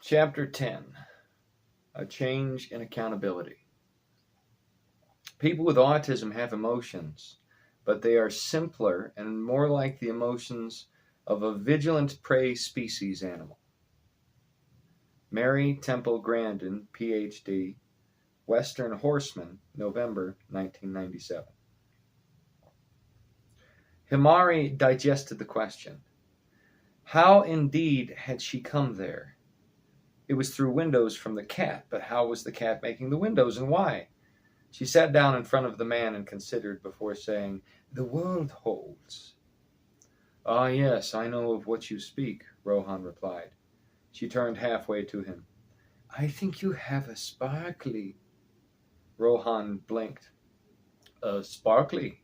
Chapter 10. A Change in Accountability. People with autism have emotions, but they are simpler and more like the emotions of a vigilant prey species animal. Mary Temple Grandin, Ph.D., Western Horseman, November 1997. Himari digested the question. How indeed had she come there? It was through windows from the cat, but how was the cat making the windows, and why? She sat down in front of the man and considered before saying, "The world holds." "Ah, yes, I know of what you speak," Rohan replied. She turned halfway to him. "I think you have a sparkly." Rohan blinked. Sparkly?"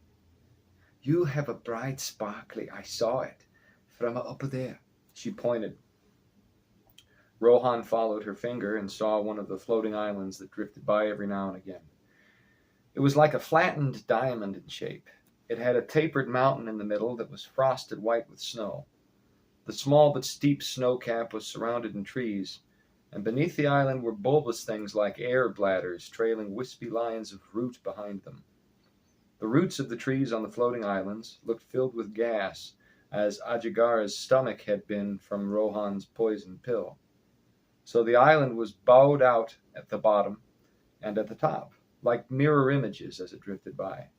"You have a bright sparkly. I saw it. From up there." She pointed. Rohan followed her finger and saw one of the floating islands that drifted by every now and again. It was like a flattened diamond in shape. It had a tapered mountain in the middle that was frosted white with snow. The small but steep snow cap was surrounded in trees, and beneath the island were bulbous things like air bladders trailing wispy lines of root behind them. The roots of the trees on the floating islands looked filled with gas, as Ajigar's stomach had been from Rohan's poison pill. So the island was bowed out at the bottom and at the top, like mirror images as it drifted by.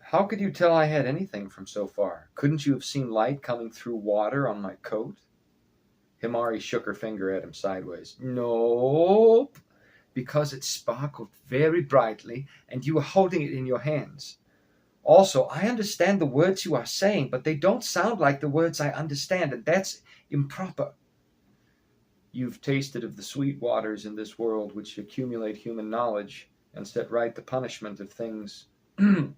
"How could you tell I had anything from so far? Couldn't you have seen light coming through water on my coat?" Himari shook her finger at him sideways. "Nope, because it sparkled very brightly and you were holding it in your hands. Also, I understand the words you are saying, but they don't sound like the words I understand, and that's improper." "You've tasted of the sweet waters in this world which accumulate human knowledge and set right the punishment of things and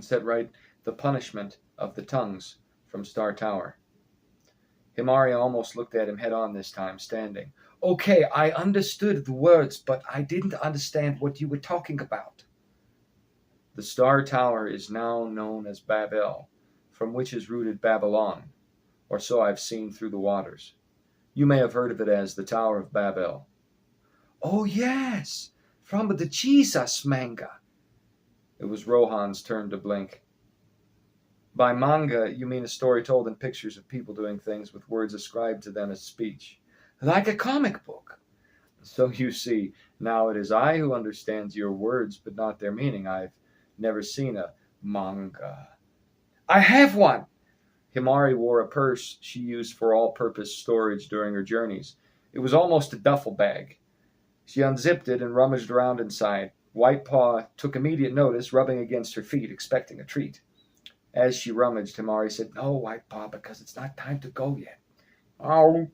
set right the punishment of the tongues from Star Tower." Himari almost looked at him head on this time, standing. "Okay, I understood the words, but I didn't understand what you were talking about." "The Star Tower is now known as Babel, from which is rooted Babylon, or so I've seen through the waters. You may have heard of it as the Tower of Babel." "Oh, yes, from the Jesus manga." It was Rohan's turn to blink. "By manga, you mean a story told in pictures of people doing things with words ascribed to them as speech." "Like a comic book." "So you see, now it is I who understands your words, but not their meaning. I've never seen a manga." "I have one." Himari wore a purse she used for all-purpose storage during her journeys. It was almost a duffel bag. She unzipped it and rummaged around inside. White Paw took immediate notice, rubbing against her feet, expecting a treat. As she rummaged, Himari said, "No, White Paw, because it's not time to go yet." "Oh,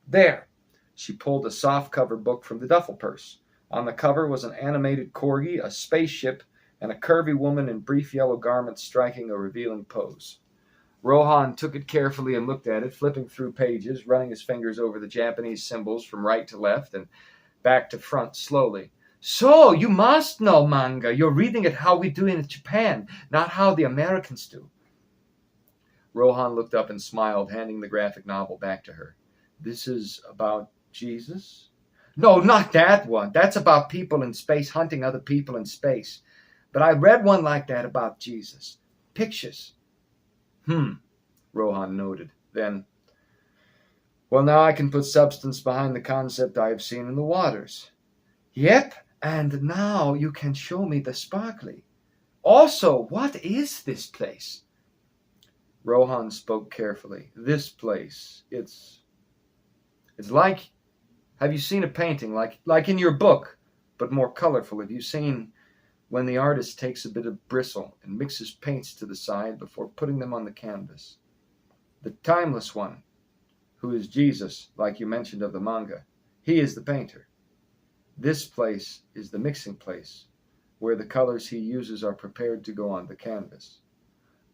there." She pulled a soft-cover book from the duffel purse. On the cover was an animated corgi, a spaceship, and a curvy woman in brief yellow garments striking a revealing pose. Rohan took it carefully and looked at it, flipping through pages, running his fingers over the Japanese symbols from right to left and back to front slowly. "So, you must know manga. You're reading it how we do in Japan, not how the Americans do." Rohan looked up and smiled, handing the graphic novel back to her. "This is about Jesus?" "No, not that one. That's about people in space hunting other people in space. But I read one like that about Jesus. Pictures." Rohan noted. Then, "Well, now I can put substance behind the concept I have seen in the waters." "Yep, and now you can show me the sparkly. Also, what is this place?" Rohan spoke carefully. "This place, it's like, have you seen a painting, like in your book, but more colorful? Have you seen when the artist takes a bit of bristle and mixes paints to the side before putting them on the canvas? The timeless one, who is Jesus, like you mentioned of the manga, he is the painter. This place is the mixing place, where the colors he uses are prepared to go on the canvas."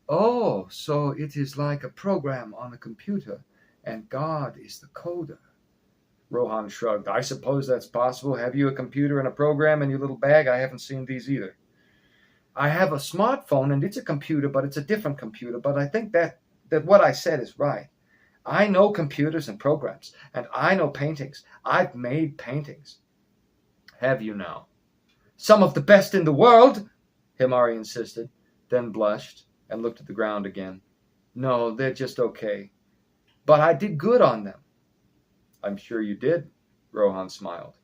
"Oh, so it is like a program on a computer, and God is the coder." Rohan shrugged. "I suppose that's possible. Have you a computer and a program in your little bag? I haven't seen these either." "I have a smartphone, and it's a computer, but it's a different computer. But I think that that what I said is right. I know computers and programs, and I know paintings. I've made paintings. Have you now? Some of the best in the world, Himari insisted, then blushed and looked at the ground again. No, they're just okay. But I did good on them. I'm sure you did, Rohan smiled.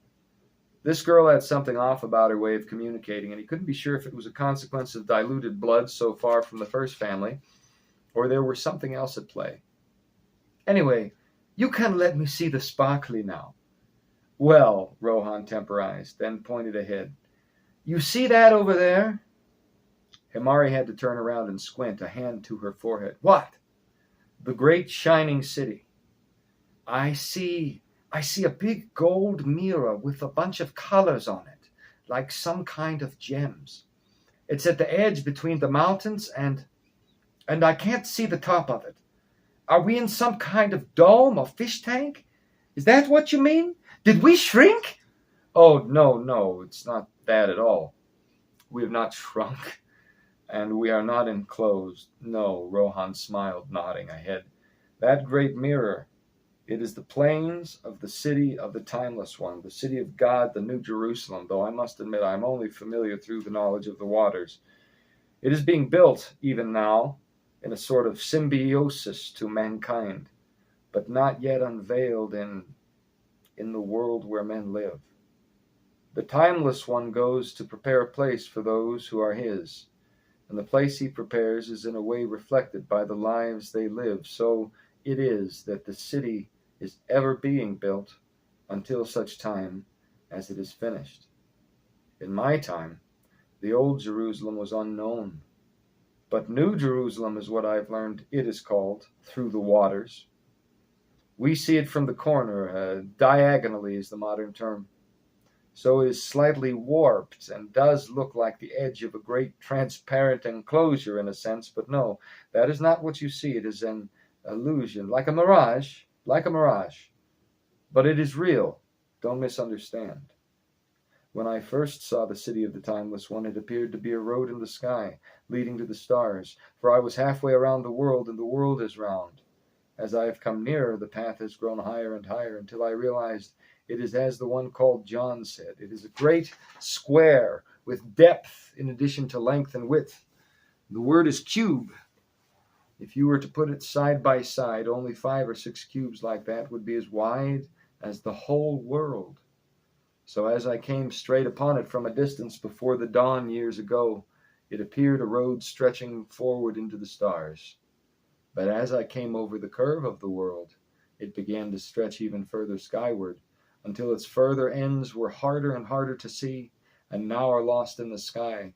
This girl had something off about her way of communicating, and he couldn't be sure if it was a consequence of diluted blood so far from the first family, or there were something else at play. Anyway, you can let me see the sparkly now. Well, Rohan temporized, then pointed ahead. You see that over there? Himari had to turn around and squint, a hand to her forehead. What? The great shining city. I see a big gold mirror with a bunch of colors on it, like some kind of gems. It's at the edge between the mountains and I can't see the top of it. Are we in some kind of dome or fish tank? Is that what you mean? Did we shrink? Oh, no, it's not that at all. We have not shrunk, and we are not enclosed. No, Rohan smiled, nodding ahead. That great mirror, it is the plains of the city of the Timeless One, the city of God, the New Jerusalem, though I must admit I am only familiar through the knowledge of the waters. It is being built, even now, in a sort of symbiosis to mankind, but not yet unveiled in the world where men live. The Timeless One goes to prepare a place for those who are his, and the place he prepares is in a way reflected by the lives they live. So it is that the city is ever being built until such time as it is finished. In my time, the old Jerusalem was unknown, but New Jerusalem is what I've learned it is called, through the waters. We see it from the corner, diagonally is the modern term. So it is slightly warped and does look like the edge of a great transparent enclosure in a sense, but no, that is not what you see. It is an illusion, like a mirage. But it is real. Don't misunderstand. When I first saw the city of the Timeless One, it appeared to be a road in the sky, leading to the stars, for I was halfway around the world, and the world is round. As I have come nearer, the path has grown higher and higher, until I realized it is as the one called John said. It is a great square, with depth in addition to length and width. The word is cube. If you were to put it side by side, only 5 or 6 cubes like that would be as wide as the whole world. So as I came straight upon it from a distance before the dawn years ago, it appeared a road stretching forward into the stars. But as I came over the curve of the world, it began to stretch even further skyward, until its further ends were harder and harder to see, and now are lost in the sky.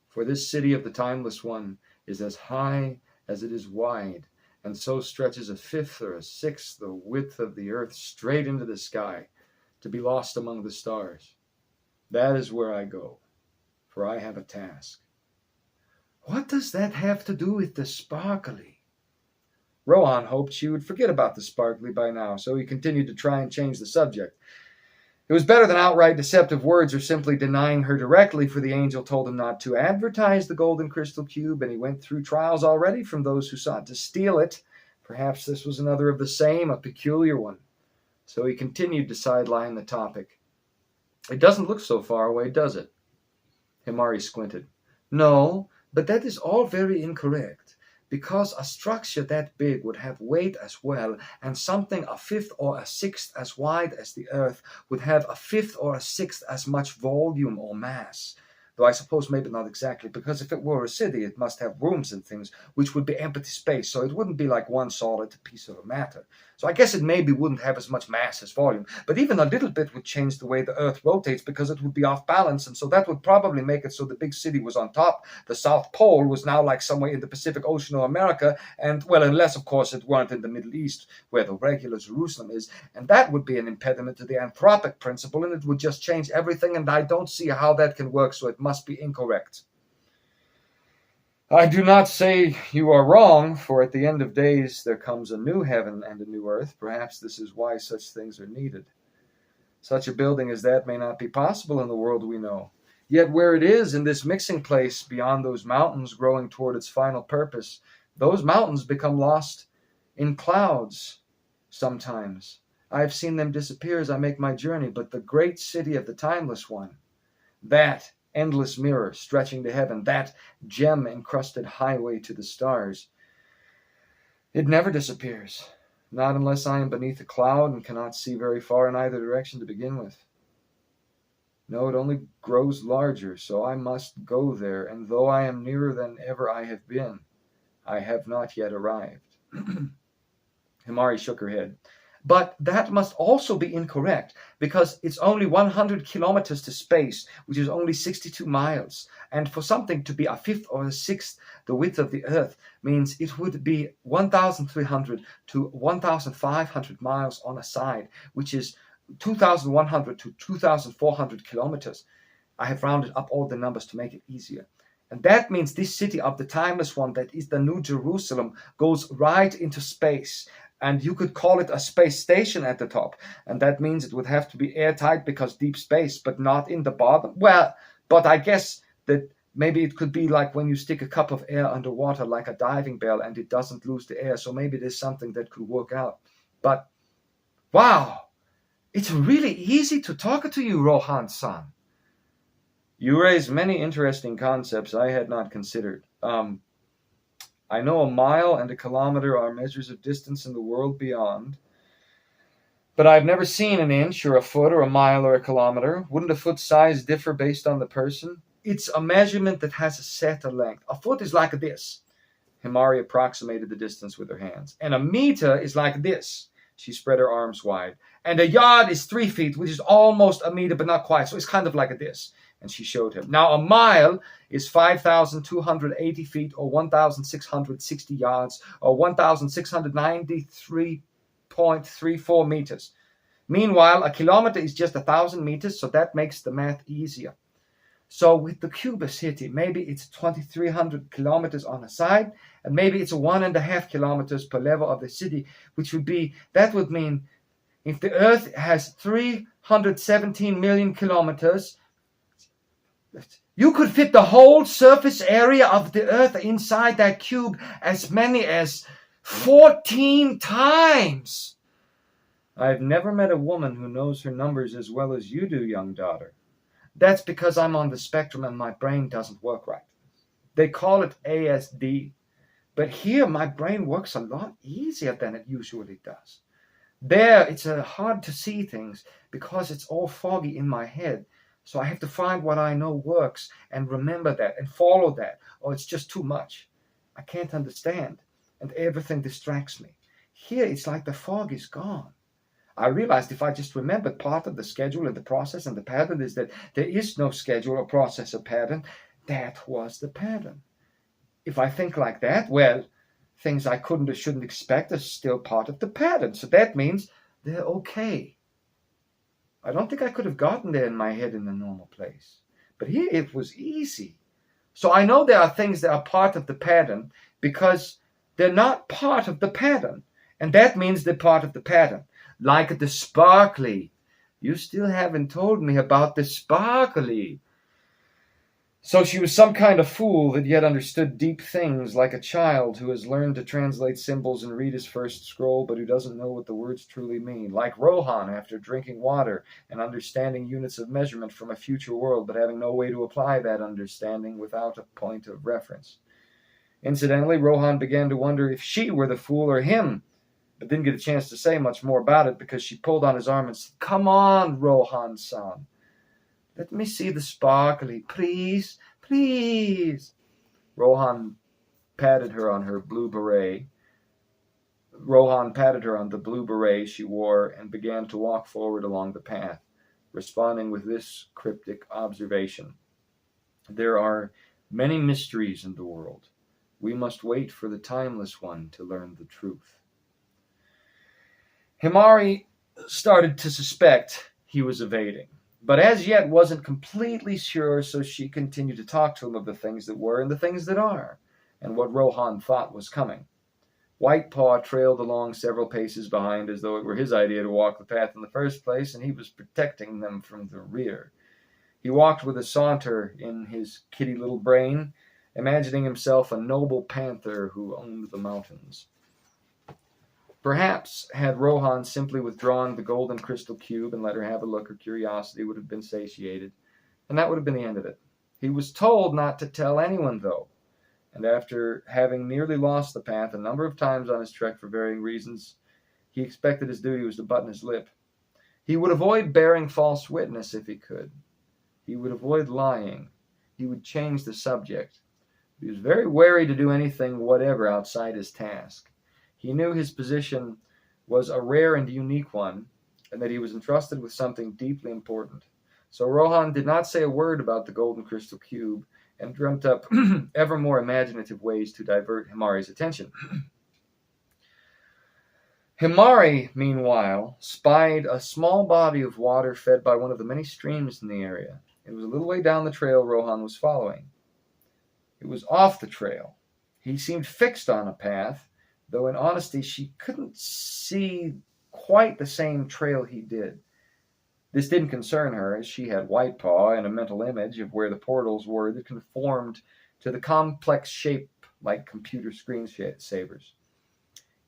For this city of the Timeless One is as high as it is wide, and so stretches a 5th or a 6th the width of the earth straight into the sky, to be lost among the stars. That is where I go, for I have a task. What does that have to do with the sparkly? Rohan hoped she would forget about the sparkly by now, so he continued to try and change the subject. It was better than outright deceptive words or simply denying her directly, for the angel told him not to advertise the golden crystal cube, and he went through trials already from those who sought to steal it. Perhaps this was another of the same, a peculiar one. So he continued to sideline the topic. It doesn't look so far away, does it? Himari squinted. No, but that is all very incorrect, because a structure that big would have weight as well, and something a 5th or a 6th as wide as the earth would have a 5th or a 6th as much volume or mass. Though I suppose maybe not exactly, because if it were a city, it must have rooms and things, which would be empty space, so it wouldn't be like one solid piece of matter. So I guess it maybe wouldn't have as much mass as volume, but even a little bit would change the way the earth rotates, because it would be off balance, and so that would probably make it so the big city was on top. The South Pole was now like somewhere in the Pacific Ocean or America, and, well, unless, of course, it weren't in the Middle East, where the regular Jerusalem is, and that would be an impediment to the anthropic principle, and it would just change everything, and I don't see how that can work, so it must be incorrect. I do not say you are wrong, for at the end of days there comes a new heaven and a new earth. Perhaps this is why such things are needed. Such a building as that may not be possible in the world we know. Yet where it is, in this mixing place beyond those mountains growing toward its final purpose, Those mountains become lost in clouds sometimes. I have seen them disappear as I make my journey, but the great city of the Timeless One, that endless mirror stretching to heaven, that gem-encrusted highway to the stars, it never disappears. Not unless I am beneath a cloud and cannot see very far in either direction to begin with. No, it only grows larger, so I must go there, and though I am nearer than ever I have been, I have not yet arrived. Himari shook her head. But that must also be incorrect, because it's only 100 kilometers to space, which is only 62 miles. And for something to be a fifth or a sixth the width of the Earth means it would be 1,300 to 1,500 miles on a side, which is 2,100 to 2,400 kilometers. I have rounded up all the numbers to make it easier. And that means this city of the Timeless One, that is the New Jerusalem, goes right into space. And you could call it a space station at the top. And that means it would have to be airtight because deep space, but not in the bottom. Well, but I guess that maybe it could be like when you stick a cup of air underwater like a diving bell and it doesn't lose the air. So maybe there's something that could work out. But, wow, it's really easy to talk to you, Rohan-san. You raise many interesting concepts I had not considered. I know a mile and a kilometer are measures of distance in the world beyond, but I've never seen an inch or a foot or a mile or a kilometer. Wouldn't a foot size differ based on the person? It's a measurement that has a set length. A foot is like this. Himari approximated the distance with her hands. And a meter is like this. She spread her arms wide. And a yard is 3 feet, which is almost a meter, but not quite. So it's kind of like this. And she showed him. Now, a mile is 5,280 feet, or 1,660 yards, or 1,693.34 meters. Meanwhile, a kilometer is just 1,000 meters, so that makes the math easier. So with the cubic city, maybe it's 2,300 kilometers on a side, and maybe it's 1.5 kilometers per level of the city, which would be, that would mean if the Earth has 317 million kilometers, you could fit the whole surface area of the Earth inside that cube as many as 14 times. I've never met a woman who knows her numbers as well as you do, young daughter. That's because I'm on the spectrum and my brain doesn't work right. They call it ASD, but here my brain works a lot easier than it usually does. There, it's hard to see things because it's all foggy in my head. So I have to find what I know works and remember that and follow that, or it's just too much. I can't understand, and everything distracts me. Here, it's like the fog is gone. I realized if I just remembered part of the schedule and the process and the pattern is that there is no schedule or process or pattern, that was the pattern. If I think like that, well, things I couldn't or shouldn't expect are still part of the pattern. So that means they're okay. I don't think I could have gotten there in my head in the normal place. But here it was easy. So I know there are things that are part of the pattern because they're not part of the pattern. And that means they're part of the pattern. Like the sparkly. You still haven't told me about the sparkly. So she was some kind of fool that yet understood deep things, like a child who has learned to translate symbols and read his first scroll, but who doesn't know what the words truly mean. Like Rohan after drinking water and understanding units of measurement from a future world, but having no way to apply that understanding without a point of reference. Incidentally, Rohan began to wonder if she were the fool or him, but didn't get a chance to say much more about it because she pulled on his arm and said, "Come on, Rohan-san. Let me see the sparkly, please, please." Rohan patted her on her blue beret. Rohan patted her on the blue beret she wore and began to walk forward along the path, responding with this cryptic observation. There are many mysteries in the world. We must wait for the Timeless One to learn the truth. Himari started to suspect he was evading, but as yet wasn't completely sure, so she continued to talk to him of the things that were and the things that are, and what Rohan thought was coming. White Paw trailed along several paces behind as though it were his idea to walk the path in the first place, and he was protecting them from the rear. He walked with a saunter in his kitty little brain, imagining himself a noble panther who owned the mountains. Perhaps, had Rohan simply withdrawn the golden crystal cube and let her have a look, her curiosity would have been satiated, and that would have been the end of it. He was told not to tell anyone, though, and after having nearly lost the path a number of times on his trek for varying reasons, he expected his duty was to button his lip. He would avoid bearing false witness if he could. He would avoid lying. He would change the subject. He was very wary to do anything whatever outside his task. He knew his position was a rare and unique one, and that he was entrusted with something deeply important. So Rohan did not say a word about the golden crystal cube, and dreamt up ever more imaginative ways to divert Himari's attention. Himari, meanwhile, spied a small body of water fed by one of the many streams in the area. It was a little way down the trail Rohan was following. It was off the trail. He seemed fixed on a path, though in honesty she couldn't see quite the same trail he did. This didn't concern her, as she had White Paw and a mental image of where the portals were that conformed to the complex shape like computer screensavers.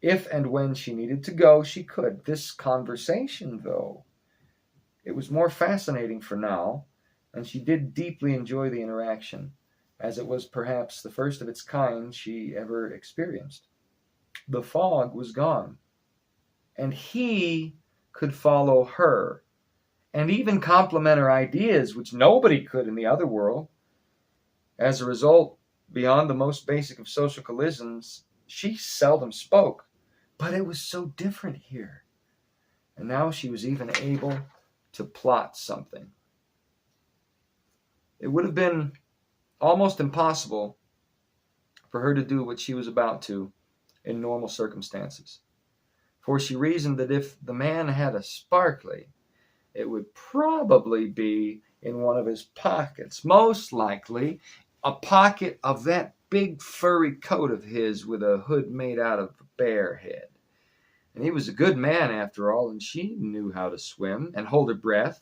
If and when she needed to go, she could. This conversation, though, it was more fascinating for now, and she did deeply enjoy the interaction, as it was perhaps the first of its kind she ever experienced. The fog was gone, and he could follow her, and even complement her ideas, which nobody could in the other world. As a result, beyond the most basic of social collisions, she seldom spoke, but it was so different here. And now she was even able to plot something. It would have been almost impossible for her to do what she was about to in normal circumstances. For she reasoned that if the man had a sparkly, it would probably be in one of his pockets. Most likely, a pocket of that big furry coat of his with a hood made out of a bear head. And he was a good man after all, and she knew how to swim and hold her breath.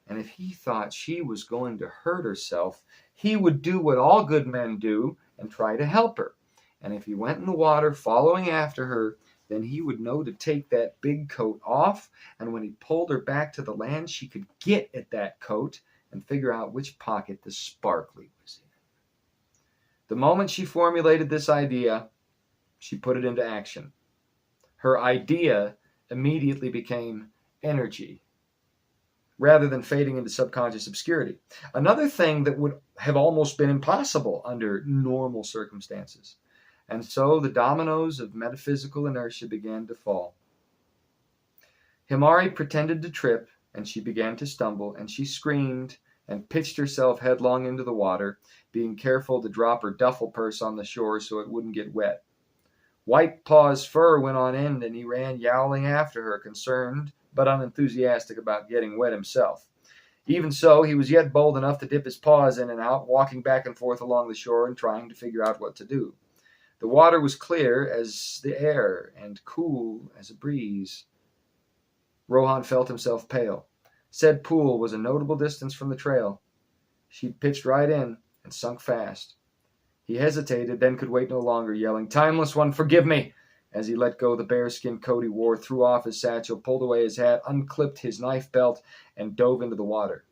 And if he thought she was going to hurt herself, he would do what all good men do and try to help her. And if he went in the water following after her, then he would know to take that big coat off, and when he pulled her back to the land, she could get at that coat and figure out which pocket the sparkly was in. The moment she formulated this idea, she put it into action. Her idea immediately became energy, rather than fading into subconscious obscurity. Another thing that would have almost been impossible under normal circumstances. And so the dominoes of metaphysical inertia began to fall. Himari pretended to trip, and she began to stumble, and she screamed and pitched herself headlong into the water, being careful to drop her duffel purse on the shore so it wouldn't get wet. White Paw's fur went on end, and he ran yowling after her, concerned but unenthusiastic about getting wet himself. Even so, he was yet bold enough to dip his paws in and out, walking back and forth along the shore and trying to figure out what to do. The water was clear as the air and cool as a breeze. Rohan felt himself pale. Said pool was a notable distance from the trail. She'd pitched right in and sunk fast. He hesitated, then could wait no longer, yelling, "Timeless one, forgive me!" as he let go the bearskin coat he wore, threw off his satchel, pulled away his hat, unclipped his knife belt, and dove into the water.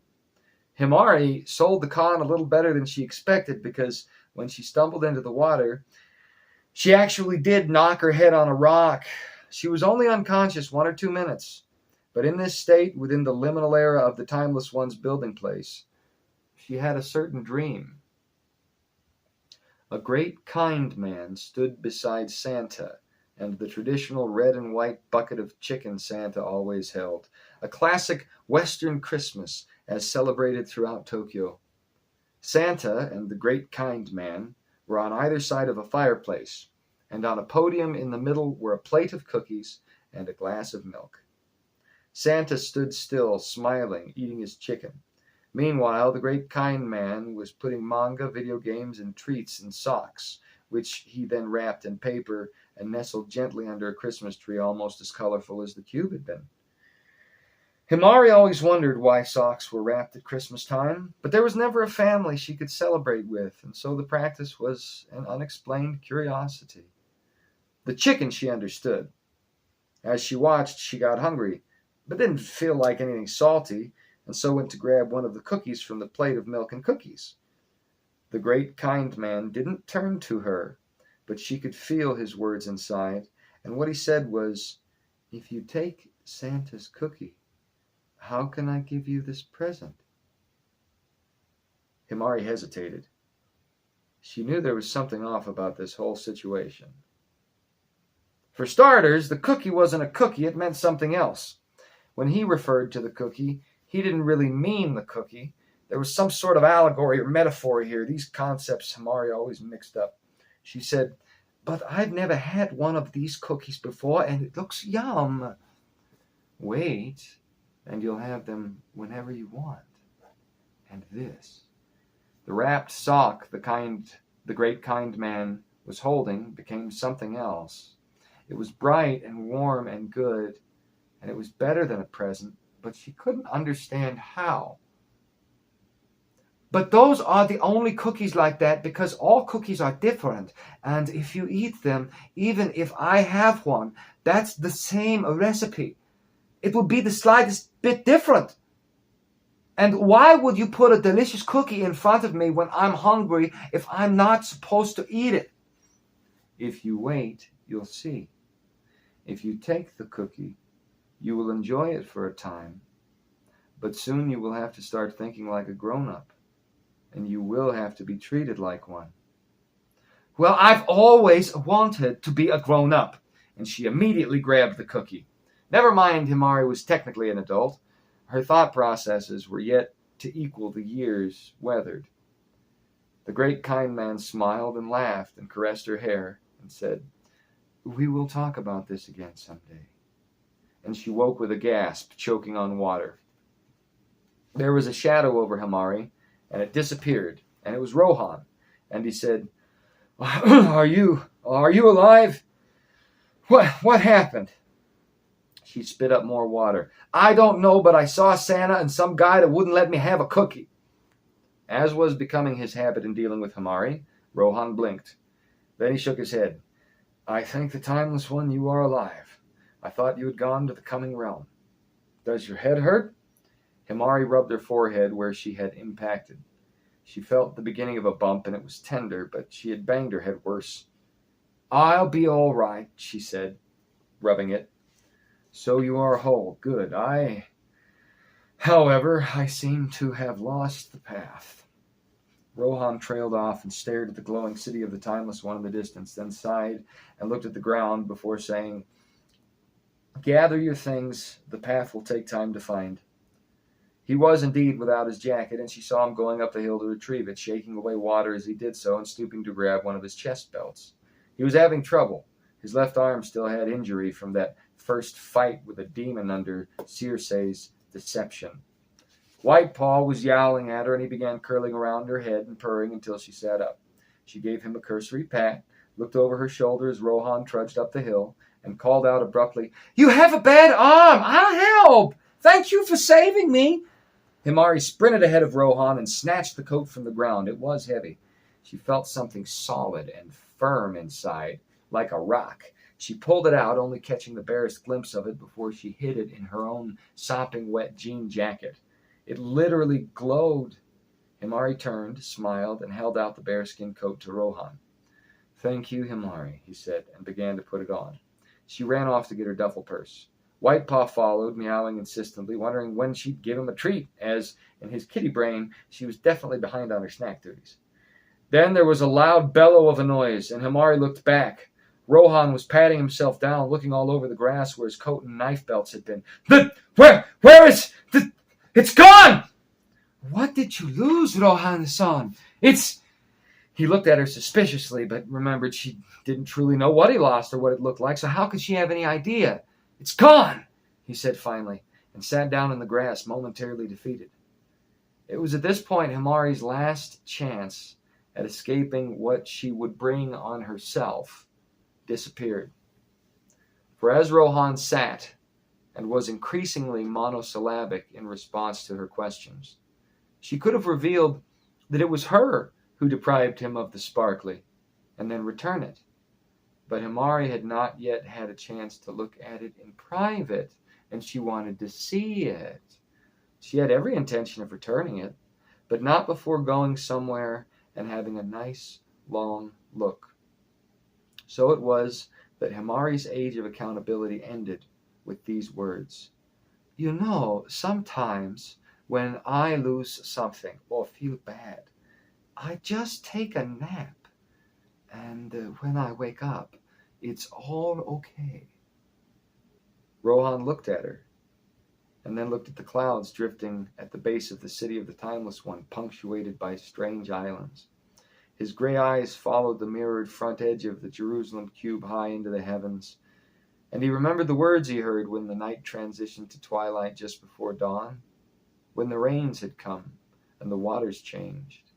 Himari sold the con a little better than she expected, because when she stumbled into the water, she actually did knock her head on a rock. She was only unconscious 1 or 2 minutes, but in this state, within the liminal era of the Timeless One's building place, she had a certain dream. A great kind man stood beside Santa, and the traditional red and white bucket of chicken Santa always held, a classic Western Christmas as celebrated throughout Tokyo. Santa and the great kind man were on either side of a fireplace, and on a podium in the middle were a plate of cookies and a glass of milk. Santa stood still, smiling, eating his chicken. Meanwhile, the great kind man was putting manga, video games, and treats in socks, which he then wrapped in paper and nestled gently under a Christmas tree almost as colorful as the cube had been. Himari always wondered why socks were wrapped at Christmas time, but there was never a family she could celebrate with, and so the practice was an unexplained curiosity. The chicken she understood. As she watched, she got hungry, but didn't feel like anything salty, and so went to grab one of the cookies from the plate of milk and cookies. The great kind man didn't turn to her, but she could feel his words inside, and what he said was, "If you take Santa's cookie, how can I give you this present?" Himari hesitated. She knew there was something off about this whole situation. For starters, the cookie wasn't a cookie, it meant something else. When he referred to the cookie, he didn't really mean the cookie. There was some sort of allegory or metaphor here. These concepts Himari always mixed up. She said, "But I've never had one of these cookies before, and it looks yum." "Wait, and you'll have them whenever you want." And this. The wrapped sock the great kind man was holding became something else. It was bright and warm and good, and it was better than a present, but she couldn't understand how. "But those are the only cookies like that because all cookies are different, and if you eat them, even if I have one, that's the same recipe. It would be the slightest bit different. And why would you put a delicious cookie in front of me when I'm hungry if I'm not supposed to eat it?" "If you wait, you'll see. If you take the cookie, you will enjoy it for a time, but soon you will have to start thinking like a grown-up, and you will have to be treated like one." "Well, I've always wanted to be a grown-up," and she immediately grabbed the cookie. Never mind, Himari was technically an adult. Her thought processes were yet to equal the years weathered. The great kind man smiled and laughed and caressed her hair and said, "We will talk about this again someday." And she woke with a gasp, choking on water. There was a shadow over Himari, and it disappeared, and it was Rohan, and he said, Are you alive? What happened?" She spit up more water. "I don't know, but I saw Santa and some guy that wouldn't let me have a cookie." As was becoming his habit in dealing with Himari, Rohan blinked. Then he shook his head. "I thank the Timeless One you are alive. I thought you had gone to the coming realm. Does your head hurt?" Himari rubbed her forehead where she had impacted. She felt the beginning of a bump, and it was tender, but she had banged her head worse. "I'll be all right," she said, rubbing it. "So you are whole. Good. However, I seem to have lost the path." Rohan trailed off and stared at the glowing city of the Timeless One in the distance, then sighed and looked at the ground before saying, "Gather your things. The path will take time to find." He was indeed without his jacket, and she saw him going up the hill to retrieve it, shaking away water as he did so and stooping to grab one of his chest belts. He was having trouble. His left arm still had injury from that first fight with a demon under Circe's deception. White Paw was yowling at her, and he began curling around her head and purring until she sat up. She gave him a cursory pat, looked over her shoulder as Rohan trudged up the hill, and called out abruptly, "You have a bad arm! I'll help! Thank you for saving me!" Himari sprinted ahead of Rohan and snatched the coat from the ground. It was heavy. She felt something solid and firm inside, like a rock. She pulled it out, only catching the barest glimpse of it before she hid it in her own sopping wet jean jacket. It literally glowed. Himari turned, smiled, and held out the bearskin coat to Rohan. "Thank you, Himari," he said, and began to put it on. She ran off to get her duffel purse. White Paw followed, meowing insistently, wondering when she'd give him a treat, as, in his kitty brain, she was definitely behind on her snack duties. Then there was a loud bellow of a noise, and Himari looked back. Rohan was patting himself down, looking all over the grass where his coat and knife belts had been. Where is the... It's gone!" "What did you lose, Rohan-san? He looked at her suspiciously, but remembered she didn't truly know what he lost or what it looked like, so how could she have any idea? "It's gone," he said finally, and sat down in the grass, momentarily defeated. It was at this point Himari's last chance at escaping what she would bring on herself disappeared. For as Rohan sat, and was increasingly monosyllabic in response to her questions. She could have revealed that it was her who deprived him of the sparkly, and then return it. But Himari had not yet had a chance to look at it in private, and she wanted to see it. She had every intention of returning it, but not before going somewhere and having a nice, long look. So it was that Himari's age of accountability ended with these words. You know, sometimes when I lose something or feel bad, I just take a nap. And when I wake up, it's all okay. Rohan looked at her, and then looked at the clouds drifting at the base of the city of the Timeless One, punctuated by strange islands. His gray eyes followed the mirrored front edge of the Jerusalem cube high into the heavens, and he remembered the words he heard when the night transitioned to twilight just before dawn, when the rains had come and the waters changed,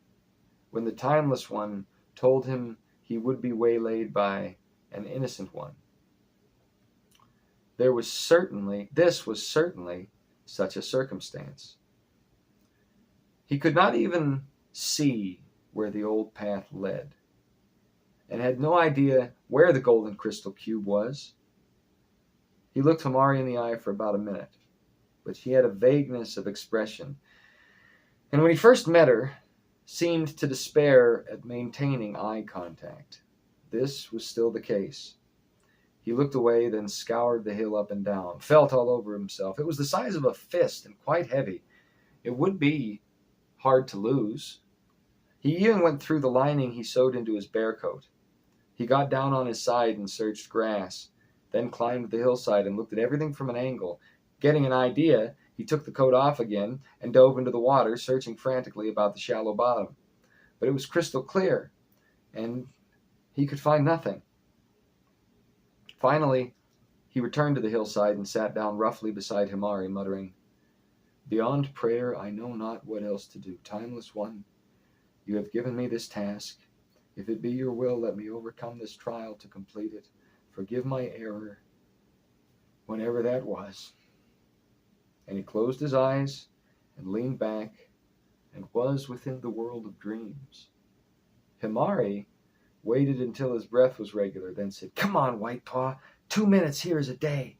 when the Timeless One told him he would be waylaid by an innocent one. This was certainly such a circumstance. He could not even see where the old path led, and had no idea where the golden crystal cube was. He looked Himari in the eye for about a minute, but she had a vagueness of expression, and when he first met her, seemed to despair at maintaining eye contact. This was still the case. He looked away, then scoured the hill up and down, felt all over himself. It was the size of a fist and quite heavy. It would be hard to lose. He even went through the lining he sewed into his bear coat. He got down on his side and searched grass, then climbed the hillside and looked at everything from an angle. Getting an idea, he took the coat off again and dove into the water, searching frantically about the shallow bottom. But it was crystal clear, and he could find nothing. Finally, he returned to the hillside and sat down roughly beside Himari, muttering, Beyond prayer, I know not what else to do. Timeless One, you have given me this task. If it be your will, let me overcome this trial to complete it. Forgive my error, whenever that was. And he closed his eyes and leaned back and was within the world of dreams. Himari waited until his breath was regular, then said, Come on, White Paw, 2 minutes here is a day.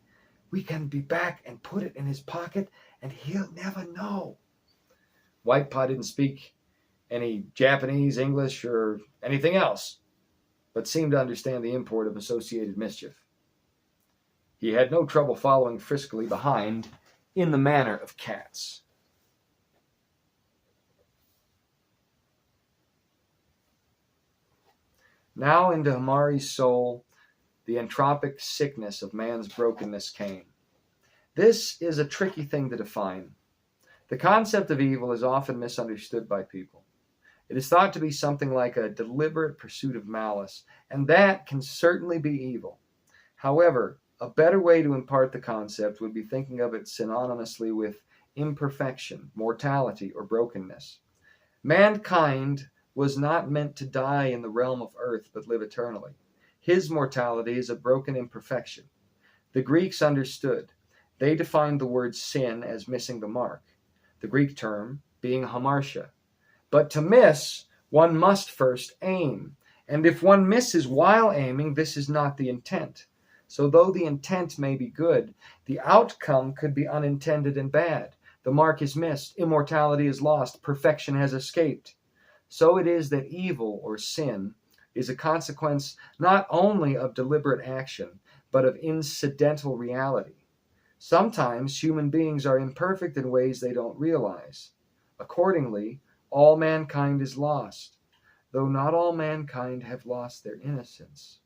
We can be back and put it in his pocket, and he'll never know. White Paw didn't speak any Japanese, English, or anything else, but seemed to understand the import of associated mischief. He had no trouble following friskily behind, in the manner of cats. Now into Himari's soul, the entropic sickness of man's brokenness came. This is a tricky thing to define. The concept of evil is often misunderstood by people. It is thought to be something like a deliberate pursuit of malice, and that can certainly be evil. However, a better way to impart the concept would be thinking of it synonymously with imperfection, mortality, or brokenness. Mankind was not meant to die in the realm of earth, but live eternally. His mortality is a broken imperfection. The Greeks understood. They defined the word sin as missing the mark, the Greek term being hamartia. But to miss, one must first aim. And if one misses while aiming, this is not the intent. So though the intent may be good, the outcome could be unintended and bad. The mark is missed, immortality is lost, perfection has escaped. So it is that evil or sin is a consequence not only of deliberate action, but of incidental reality. Sometimes human beings are imperfect in ways they don't realize. Accordingly, all mankind is lost, though not all mankind have lost their innocence.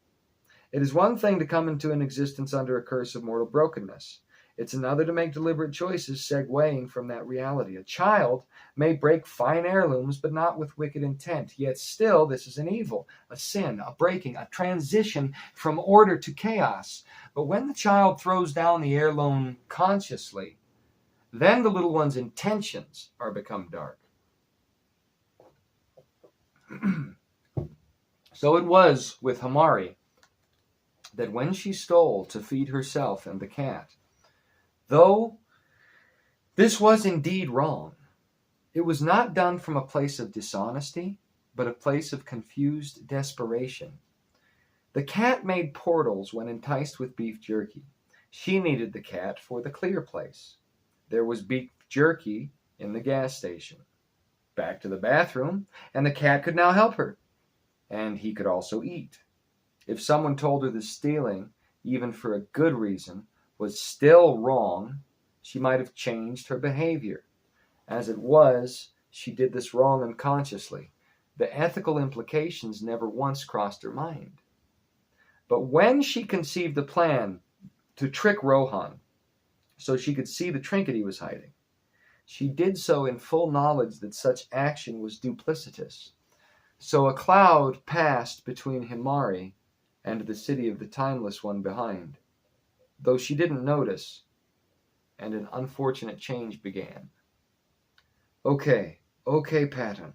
It is one thing to come into an existence under a curse of mortal brokenness. It's another to make deliberate choices segueing from that reality. A child may break fine heirlooms, but not with wicked intent. Yet still, this is an evil, a sin, a breaking, a transition from order to chaos. But when the child throws down the heirloom consciously, then the little one's intentions are become dark. So it was with Himari that when she stole to feed herself and the cat, Though this was indeed wrong, it was not done from a place of dishonesty, but a place of confused desperation. The cat made portals when enticed with beef jerky. She needed the cat for the clear place. There was beef jerky in the gas station. Back to the bathroom, and the cat could now help her. And he could also eat. If someone told her that stealing, even for a good reason, was still wrong, she might have changed her behavior. As it was, she did this wrong unconsciously. The ethical implications never once crossed her mind. But when she conceived the plan to trick Rohan so she could see the trinket he was hiding, she did so in full knowledge that such action was duplicitous. So a cloud passed between Himari and the city of the Timeless One behind, though she didn't notice, and an unfortunate change began. Okay, Patton.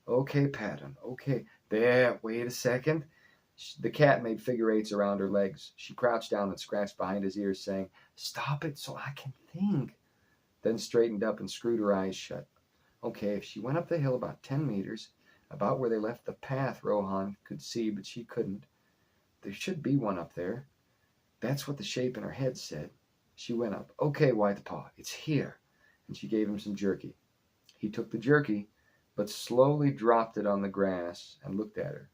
Okay. There, wait a second. The cat made figure eights around her legs. She crouched down and scratched behind his ears, saying, "Stop it so I can think." Then straightened up and screwed her eyes shut. Okay, if she went up the hill about 10 meters, about where they left the path Rohan could see, but she couldn't. There should be one up there. That's what the shape in her head said. She went up. Okay, White Paw, it's here. And she gave him some jerky. He took the jerky, but slowly dropped it on the grass and looked at her.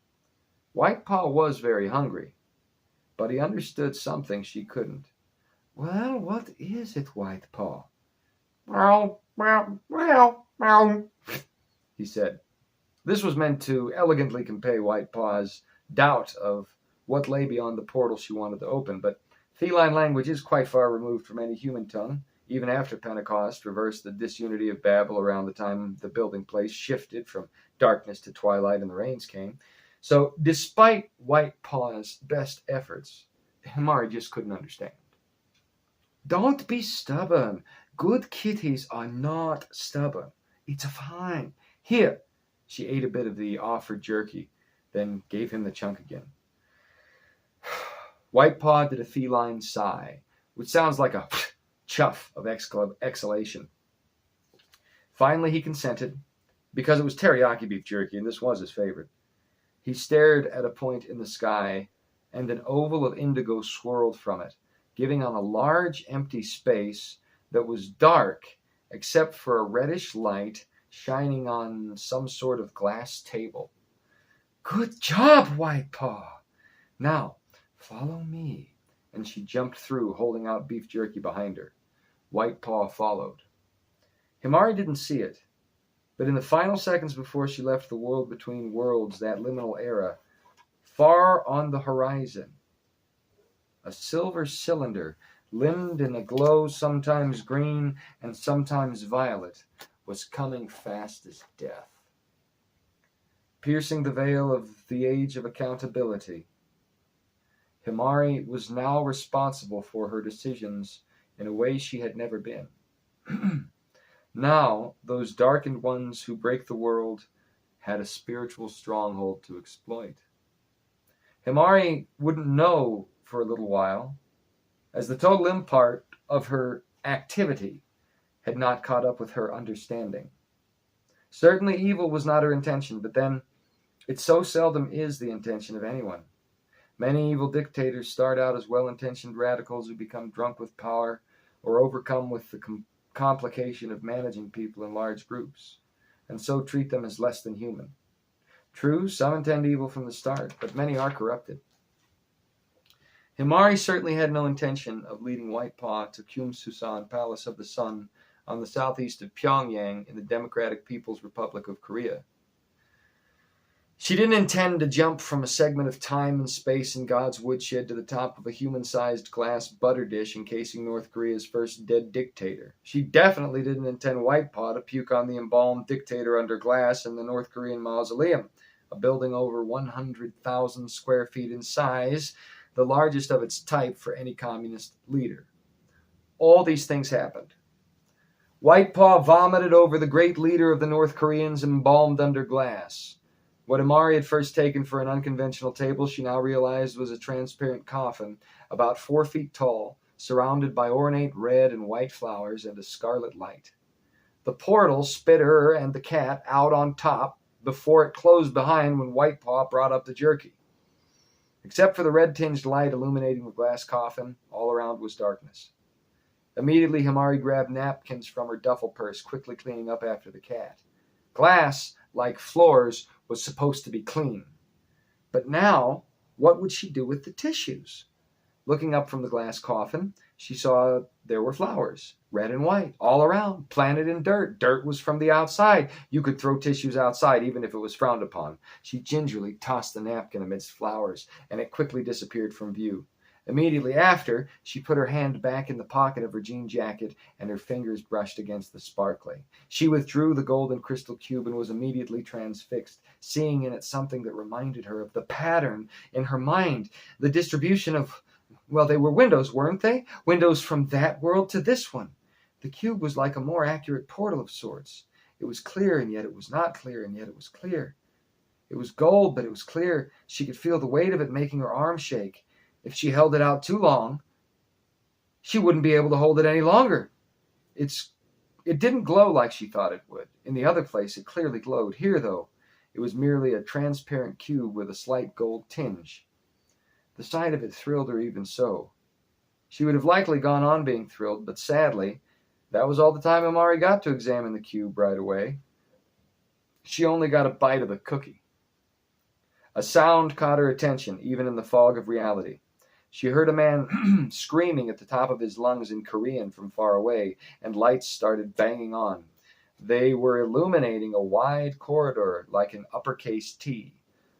White Paw was very hungry, but he understood something she couldn't. Well, what is it, White Paw? Well, he said. This was meant to elegantly convey White Paw's doubt of what lay beyond the portal she wanted to open, but feline language is quite far removed from any human tongue. Even after Pentecost reversed the disunity of Babel around the time the building place shifted from darkness to twilight and the rains came. So despite White Paw's best efforts, Himari just couldn't understand. Don't be stubborn. Good kitties are not stubborn. It's fine. Here. She ate a bit of the offered jerky, then gave him the chunk again. White Paw did a feline sigh, which sounds like a chuff of exhalation. Finally, he consented, because it was teriyaki beef jerky, and this was his favorite. He stared at a point in the sky, and an oval of indigo swirled from it, giving on a large empty space that was dark except for a reddish light shining on some sort of glass table. Good job, White Paw! Now, follow me. And she jumped through, holding out beef jerky behind her. White Paw followed. Himari didn't see it, but in the final seconds before she left the world between worlds, that liminal era, far on the horizon, a silver cylinder, limned in a glow sometimes green and sometimes violet, was coming fast as death. Piercing the veil of the age of accountability, Himari was now responsible for her decisions in a way she had never been. Now, those darkened ones who break the world had a spiritual stronghold to exploit. Himari wouldn't know for a little while, as the total impart of her activity had not caught up with her understanding. Certainly evil was not her intention, but then it so seldom is the intention of anyone. Many evil dictators start out as well-intentioned radicals who become drunk with power or overcome with the complication of managing people in large groups, and so treat them as less than human. True, some intend evil from the start, but many are corrupted. Himari certainly had no intention of leading White Paw to Kyumsusan Palace of the Sun on the southeast of Pyongyang in the Democratic People's Republic of Korea. She didn't intend to jump from a segment of time and space in God's woodshed to the top of a human-sized glass butter dish encasing North Korea's first dead dictator. She definitely didn't intend White Paw to puke on the embalmed dictator under glass in the North Korean mausoleum, a building over 100,000 square feet in size, the largest of its type for any communist leader. All these things happened. White Paw vomited over the great leader of the North Koreans embalmed under glass. What Himari had first taken for an unconventional table, she now realized was a transparent coffin, about 4 feet tall, surrounded by ornate red and white flowers and a scarlet light. The portal spit her and the cat out on top before it closed behind when White Paw brought up the jerky. Except for the red-tinged light illuminating the glass coffin, all around was darkness. Immediately, Himari grabbed napkins from her duffel purse, quickly cleaning up after the cat. Glass, like floors, was supposed to be clean. But now, what would she do with the tissues? Looking up from the glass coffin, she saw there were flowers, red and white, all around, planted in dirt. Dirt was from the outside. You could throw tissues outside, even if it was frowned upon. She gingerly tossed the napkin amidst flowers, and it quickly disappeared from view. Immediately after, she put her hand back in the pocket of her jean jacket, and her fingers brushed against the sparkling. She withdrew the golden crystal cube and was immediately transfixed, seeing in it something that reminded her of the pattern in her mind, the distribution of, well, they were windows, weren't they? Windows from that world to this one. The cube was like a more accurate portal of sorts. It was clear, and yet it was not clear, and yet it was clear. It was gold, but it was clear. She could feel the weight of it making her arm shake. If she held it out too long, she wouldn't be able to hold it any longer. It didn't glow like she thought it would. In the other place, it clearly glowed. Here, though, it was merely a transparent cube with a slight gold tinge. The sight of it thrilled her even so. She would have likely gone on being thrilled, but sadly, that was all the time Himari got to examine the cube right away. She only got a bite of the cookie. A sound caught her attention, even in the fog of reality. She heard a man screaming at the top of his lungs in Korean from far away, and lights started banging on. They were illuminating a wide corridor like an uppercase T.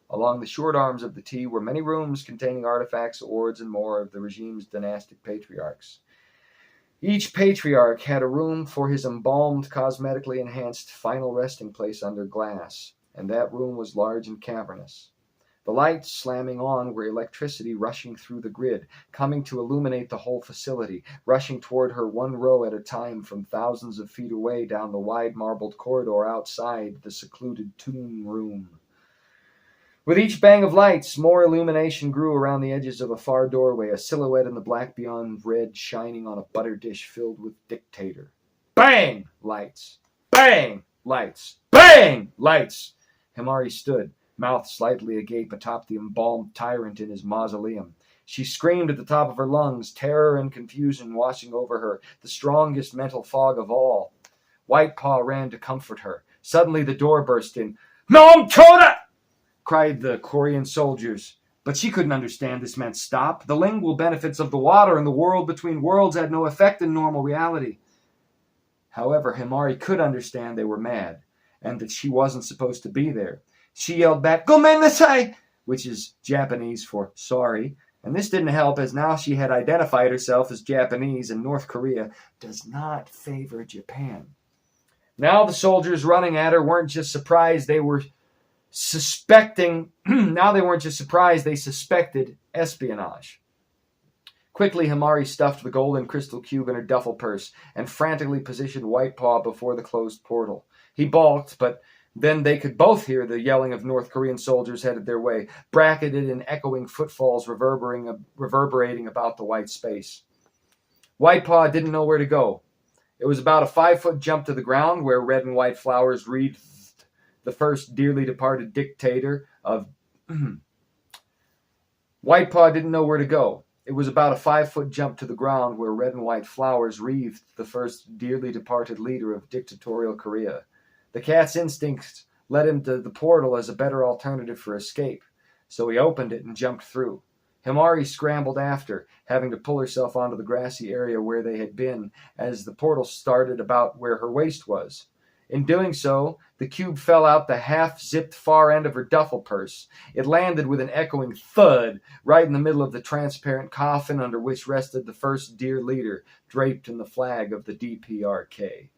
Along the short arms of the T were many rooms containing artifacts, ords, and more of the regime's dynastic patriarchs. Each patriarch had a room for his embalmed, cosmetically enhanced final resting place under glass, and that room was large and cavernous. The lights slamming on were electricity rushing through the grid, coming to illuminate the whole facility, rushing toward her one row at a time from thousands of feet away down the wide marbled corridor outside the secluded tomb room. With each bang of lights, more illumination grew around the edges of a far doorway, a silhouette in the black beyond red shining on a butter dish filled with dictator. Bang! Lights. Bang! Lights. Bang! Lights. Himari stood, mouth slightly agape atop the embalmed tyrant in his mausoleum. She screamed at the top of her lungs, terror and confusion washing over her, the strongest mental fog of all. White Paw ran to comfort her. Suddenly the door burst in. "Nom Toda!" cried the Korean soldiers. But she couldn't understand this meant stop. The lingual benefits of the water and the world between worlds had no effect in normal reality. However, Himari could understand they were mad, and that she wasn't supposed to be there. She yelled back, "Gomennasai!" which is Japanese for sorry, and this didn't help as now she had identified herself as Japanese, and North Korea does not favor Japan. Now the soldiers running at her weren't just surprised, they were suspecting, they suspected espionage. Quickly, Himari stuffed the golden crystal cube in her duffel purse and frantically positioned White Paw before the closed portal. He balked, but then they could both hear the yelling of North Korean soldiers headed their way, bracketed in echoing footfalls reverberating about the white space. White Paw didn't know where to go. It was about a 5-foot jump to the ground where red and white flowers wreathed the first dearly departed dictator of... White Paw didn't know where to go. It was about a 5-foot jump to the ground where red and white flowers wreathed the first dearly departed leader of dictatorial Korea. The cat's instincts led him to the portal as a better alternative for escape, so he opened it and jumped through. Himari scrambled after, having to pull herself onto the grassy area where they had been, as the portal started about where her waist was. In doing so, the cube fell out the half-zipped far end of her duffel purse. It landed with an echoing thud right in the middle of the transparent coffin under which rested the first dear leader, draped in the flag of the DPRK.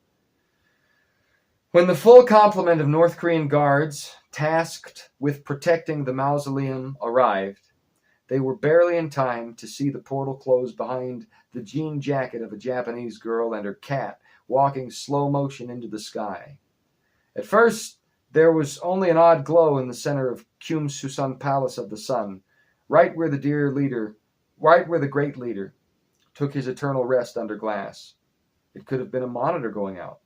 When the full complement of North Korean guards, tasked with protecting the mausoleum, arrived, they were barely in time to see the portal close behind the jean jacket of a Japanese girl and her cat, walking slow motion into the sky. At first, there was only an odd glow in the center of Kyum Susan Palace of the Sun, right where the great leader took his eternal rest under glass. It could have been a monitor going out.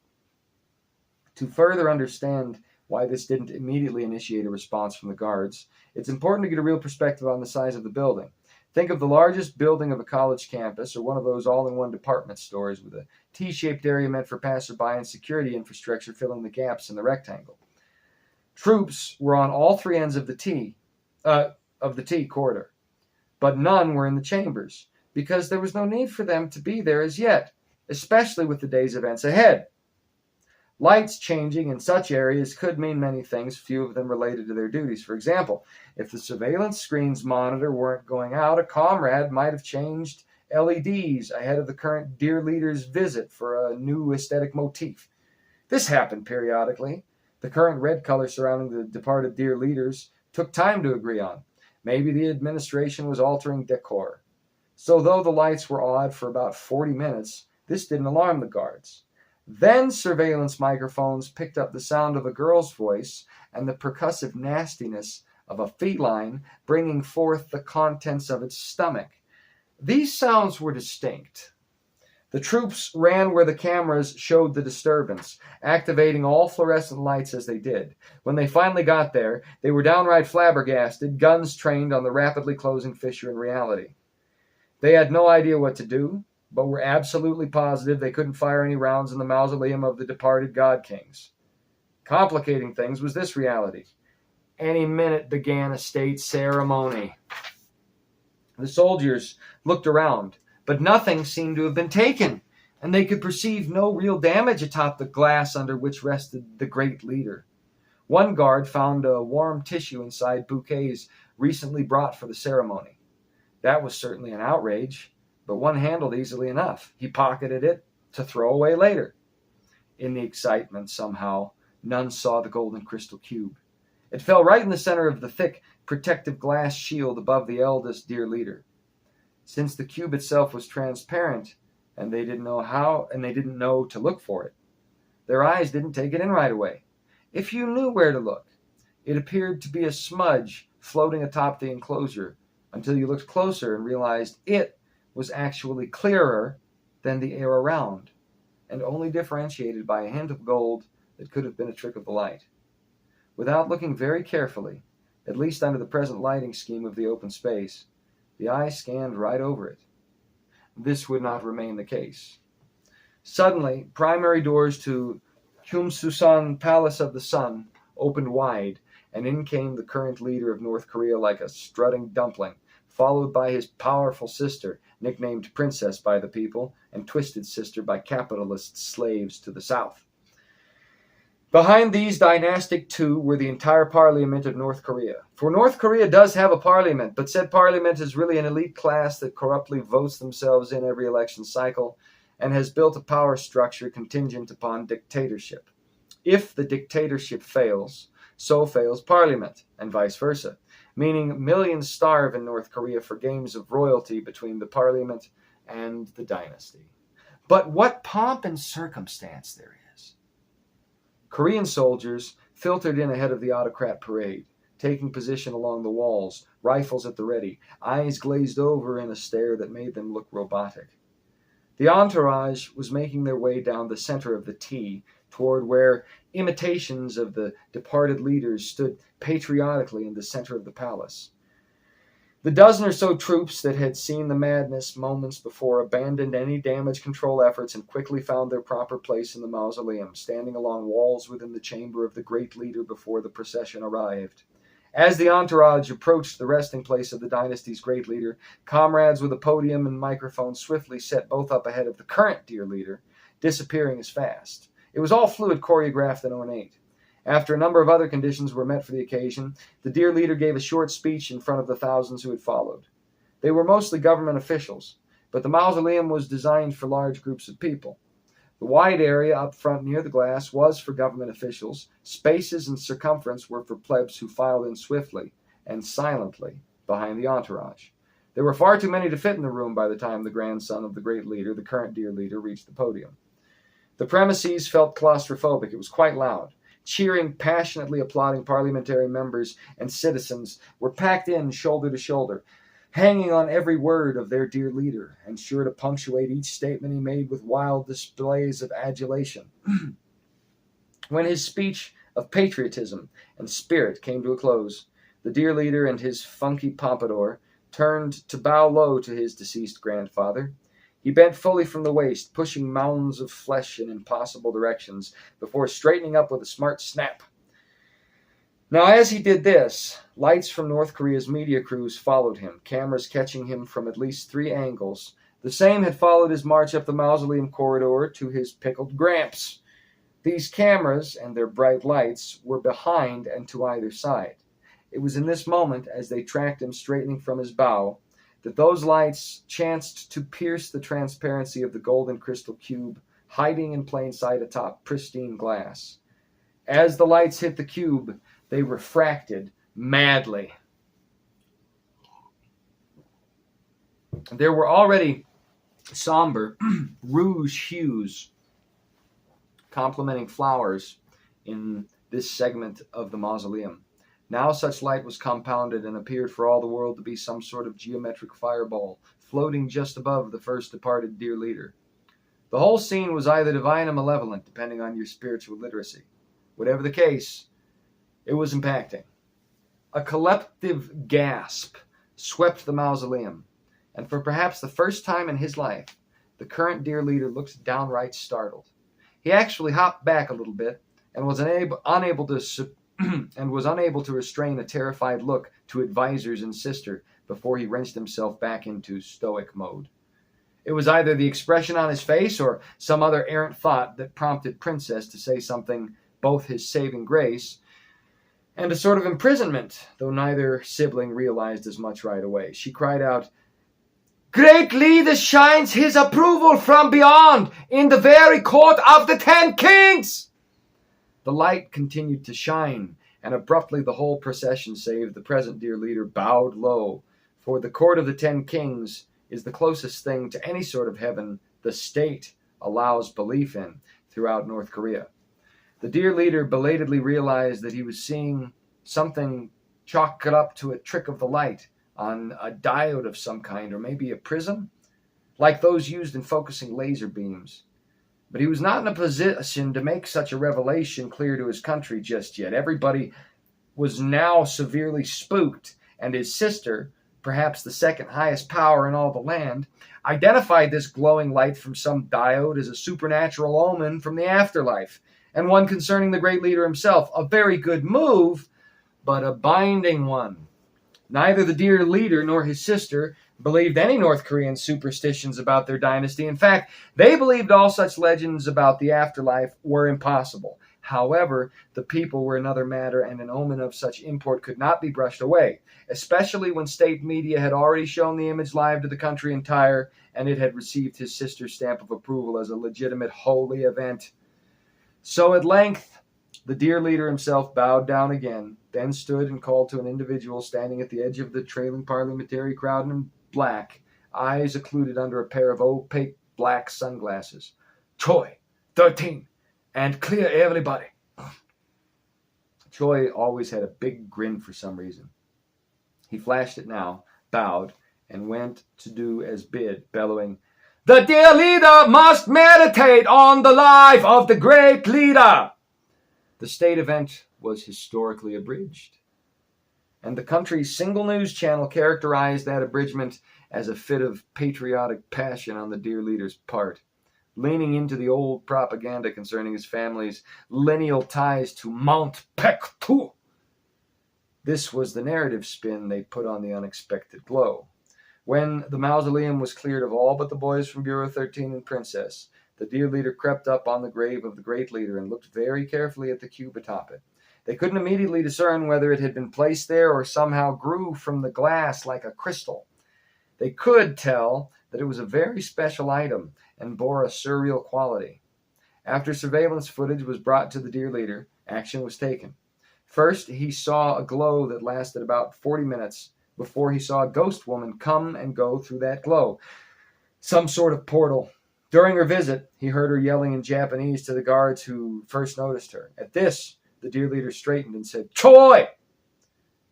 To further understand why this didn't immediately initiate a response from the guards, it's important to get a real perspective on the size of the building. Think of the largest building of a college campus or one of those all-in-one department stores with a T-shaped area meant for passerby and security infrastructure filling the gaps in the rectangle. Troops were on all three ends of the T corridor, but none were in the chambers because there was no need for them to be there as yet, especially with the day's events ahead. Lights changing in such areas could mean many things, few of them related to their duties. For example, if the surveillance screen's monitor weren't going out, a comrade might have changed LEDs ahead of the current dear leader's visit for a new aesthetic motif. This happened periodically. The current red color surrounding the departed dear leaders took time to agree on. Maybe the administration was altering decor. So though the lights were odd for about 40 minutes, this didn't alarm the guards. Then surveillance microphones picked up the sound of a girl's voice and the percussive nastiness of a feline bringing forth the contents of its stomach. These sounds were distinct. The troops ran where the cameras showed the disturbance, activating all fluorescent lights as they did. When they finally got there, they were downright flabbergasted, guns trained on the rapidly closing fissure in reality. They had no idea what to do, but were absolutely positive they couldn't fire any rounds in the mausoleum of the departed god kings. Complicating things was this reality. Any minute began a state ceremony. The soldiers looked around, but nothing seemed to have been taken, and they could perceive no real damage atop the glass under which rested the great leader. One guard found a warm tissue inside bouquets recently brought for the ceremony. That was certainly an outrage, but one handled easily enough. He pocketed it to throw away later. In the excitement, somehow, none saw the golden crystal cube. It fell right in the center of the thick, protective glass shield above the eldest dear leader. Since the cube itself was transparent, and they didn't know to look for it, their eyes didn't take it in right away. If you knew where to look, it appeared to be a smudge floating atop the enclosure until you looked closer and realized it was actually clearer than the air around, and only differentiated by a hint of gold that could have been a trick of the light. Without looking very carefully, at least under the present lighting scheme of the open space, the eye scanned right over it. This would not remain the case. Suddenly, primary doors to Kumsusan Palace of the Sun opened wide, and in came the current leader of North Korea like a strutting dumpling, followed by his powerful sister, nicknamed Princess by the people, and Twisted Sister by capitalist slaves to the south. Behind these dynastic two were the entire parliament of North Korea. For North Korea does have a parliament, but said parliament is really an elite class that corruptly votes themselves in every election cycle and has built a power structure contingent upon dictatorship. If the dictatorship fails, so fails parliament, and vice versa, meaning millions starve in North Korea for games of royalty between the parliament and the dynasty. But what pomp and circumstance there is! Korean soldiers filtered in ahead of the autocrat parade, taking position along the walls, rifles at the ready, eyes glazed over in a stare that made them look robotic. The entourage was making their way down the center of the T toward where imitations of the departed leaders stood patriotically in the center of the palace. The dozen or so troops that had seen the madness moments before abandoned any damage control efforts and quickly found their proper place in the mausoleum, standing along walls within the chamber of the great leader before the procession arrived. As the entourage approached the resting place of the dynasty's great leader, comrades with a podium and microphone swiftly set both up ahead of the current dear leader, disappearing as fast. It was all fluid choreographed and ornate. After a number of other conditions were met for the occasion, the dear leader gave a short speech in front of the thousands who had followed. They were mostly government officials, but the mausoleum was designed for large groups of people. The wide area up front near the glass was for government officials. Spaces in circumference were for plebs who filed in swiftly and silently behind the entourage. There were far too many to fit in the room by the time the grandson of the great leader, the current dear leader, reached the podium. The premises felt claustrophobic. It was quite loud. Cheering, passionately applauding parliamentary members and citizens were packed in shoulder to shoulder. hanging on every word of their dear leader, and sure to punctuate each statement he made with wild displays of adulation. When his speech of patriotism and spirit came to a close, the dear leader and his funky pompadour turned to bow low to his deceased grandfather. He bent fully from the waist, pushing mounds of flesh in impossible directions, before straightening up with a smart snap. Now, as he did this, lights from North Korea's media crews followed him, cameras catching him from at least 3 angles. The same had followed his march up the mausoleum corridor to his pickled Gramps. These cameras and their bright lights were behind and to either side. It was in this moment, as they tracked him straightening from his bow, that those lights chanced to pierce the transparency of the golden crystal cube hiding in plain sight atop pristine glass. As the lights hit the cube, they refracted madly. There were already somber rouge hues complementing flowers in this segment of the mausoleum. Now such light was compounded and appeared for all the world to be some sort of geometric fireball floating just above the first departed dear leader. The whole scene was either divine or malevolent, depending on your spiritual literacy. Whatever the case, it was impacting. A collective gasp swept the mausoleum, and for perhaps the first time in his life, the current dear leader looked downright startled. He actually hopped back a little bit and was unable to restrain a terrified look to advisors and sister before he wrenched himself back into stoic mode. It was either the expression on his face or some other errant thought that prompted Princess to say something both his saving grace and a sort of imprisonment, though neither sibling realized as much right away. She cried out, "Great leader shines his approval from beyond in the very court of the 10 kings!" The light continued to shine, and abruptly the whole procession, save the present dear leader, bowed low, for the court of the 10 kings is the closest thing to any sort of heaven the state allows belief in throughout North Korea. The dear leader belatedly realized that he was seeing something chalked up to a trick of the light on a diode of some kind, or maybe a prism, like those used in focusing laser beams. But he was not in a position to make such a revelation clear to his country just yet. Everybody was now severely spooked, and his sister, perhaps the second highest power in all the land, identified this glowing light from some diode as a supernatural omen from the afterlife, and one concerning the great leader himself. A very good move, but a binding one. Neither the dear leader nor his sister believed any North Korean superstitions about their dynasty. In fact, they believed all such legends about the afterlife were impossible. However, the people were another matter, and an omen of such import could not be brushed away, especially when state media had already shown the image live to the country entire, and it had received his sister's stamp of approval as a legitimate holy event. So at length, the dear leader himself bowed down again, then stood and called to an individual standing at the edge of the trailing parliamentary crowd in black, eyes occluded under a pair of opaque black sunglasses. "Choi, 13, and clear everybody." Choi always had a big grin for some reason. He flashed it now, bowed, and went to do as bid, bellowing, "The dear leader must meditate on the life of the great leader." The state event was historically abridged, and the country's single news channel characterized that abridgment as a fit of patriotic passion on the dear leader's part, leaning into the old propaganda concerning his family's lineal ties to Mount Pektu. This was the narrative spin they put on the unexpected blow. When the mausoleum was cleared of all but the boys from Bureau 13 and Princess, the dear leader crept up on the grave of the great leader and looked very carefully at the cube atop it. They couldn't immediately discern whether it had been placed there or somehow grew from the glass like a crystal. They could tell that it was a very special item and bore a surreal quality. After surveillance footage was brought to the dear leader, action was taken. First, he saw a glow that lasted about 40 minutes before he saw a ghost woman come and go through that glow, some sort of portal. During her visit, he heard her yelling in Japanese to the guards who first noticed her. At this, the dear leader straightened and said, "Choi!"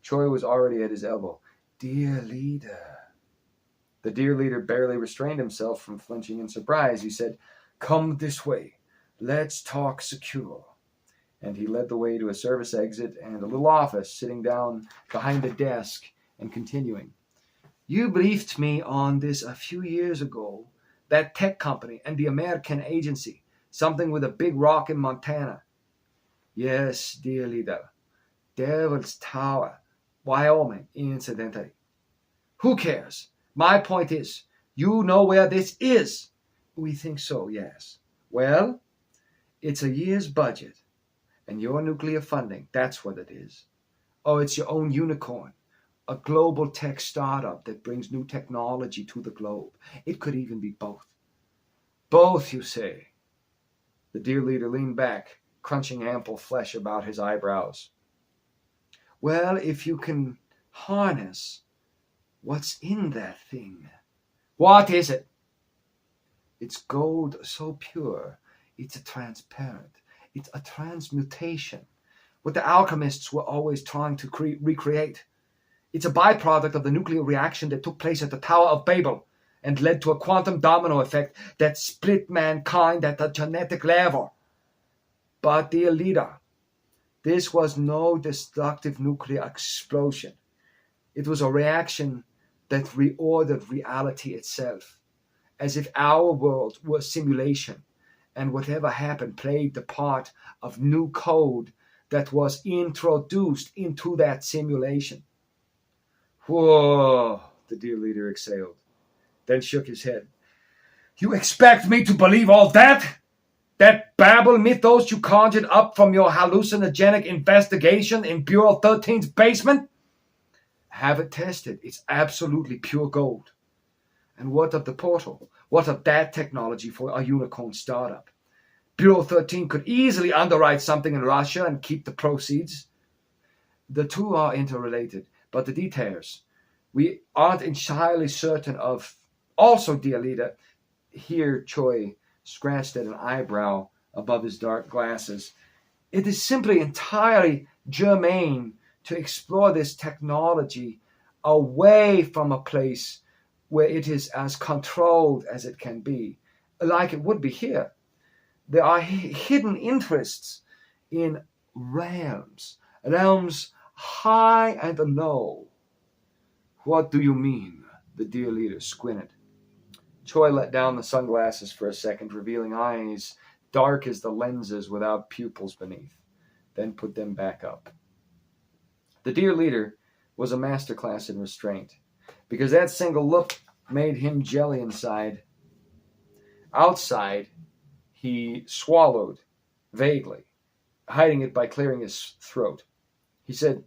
Choi was already at his elbow. "Dear leader," The dear leader barely restrained himself from flinching in surprise. He said, "Come this way. Let's talk secure." And he led the way to a service exit and a little office, sitting down behind a desk and continuing. "You briefed me on this a few years ago. That tech company and the American agency. Something with a big rock in Montana." "Yes, dear leader. Devil's Tower, Wyoming, incidentally." "Who cares? My point is, you know where this is." "We think so, yes." "Well, it's a year's budget. And your nuclear funding, that's what it is. Or it's your own unicorn. A global tech startup that brings new technology to the globe. It could even be both." "Both, you say?" The dear leader leaned back, crunching ample flesh about his eyebrows. "Well, if you can harness what's in that thing." "What is it?" "It's gold so pure, it's transparent. It's a transmutation. What the alchemists were always trying to recreate. It's a byproduct of the nuclear reaction that took place at the Tower of Babel and led to a quantum domino effect that split mankind at the genetic level. But, dear leader, this was no destructive nuclear explosion. It was a reaction that reordered reality itself, as if our world were a simulation, and whatever happened played the part of new code that was introduced into that simulation." "Whoa," the dear leader exhaled, then shook his head. "You expect me to believe all that? That Babel mythos you conjured up from your hallucinogenic investigation in Bureau 13's basement?" "Have it tested. It's absolutely pure gold." "And what of the portal? What of that technology for a unicorn startup? Bureau 13 could easily underwrite something in Russia and keep the proceeds." "The two are interrelated, but the details we aren't entirely certain of. Also, dear leader," here Choi scratched at an eyebrow above his dark glasses, "it is simply entirely germane to explore this technology away from a place where it is as controlled as it can be, like it would be here. There are hidden interests in realms high and low." "What do you mean?" the dear leader squinted. Choi let down the sunglasses for a second, revealing eyes dark as the lenses without pupils beneath, then put them back up. The dear leader was a masterclass in restraint, because that single look made him jelly inside. Outside, he swallowed vaguely, hiding it by clearing his throat. He said,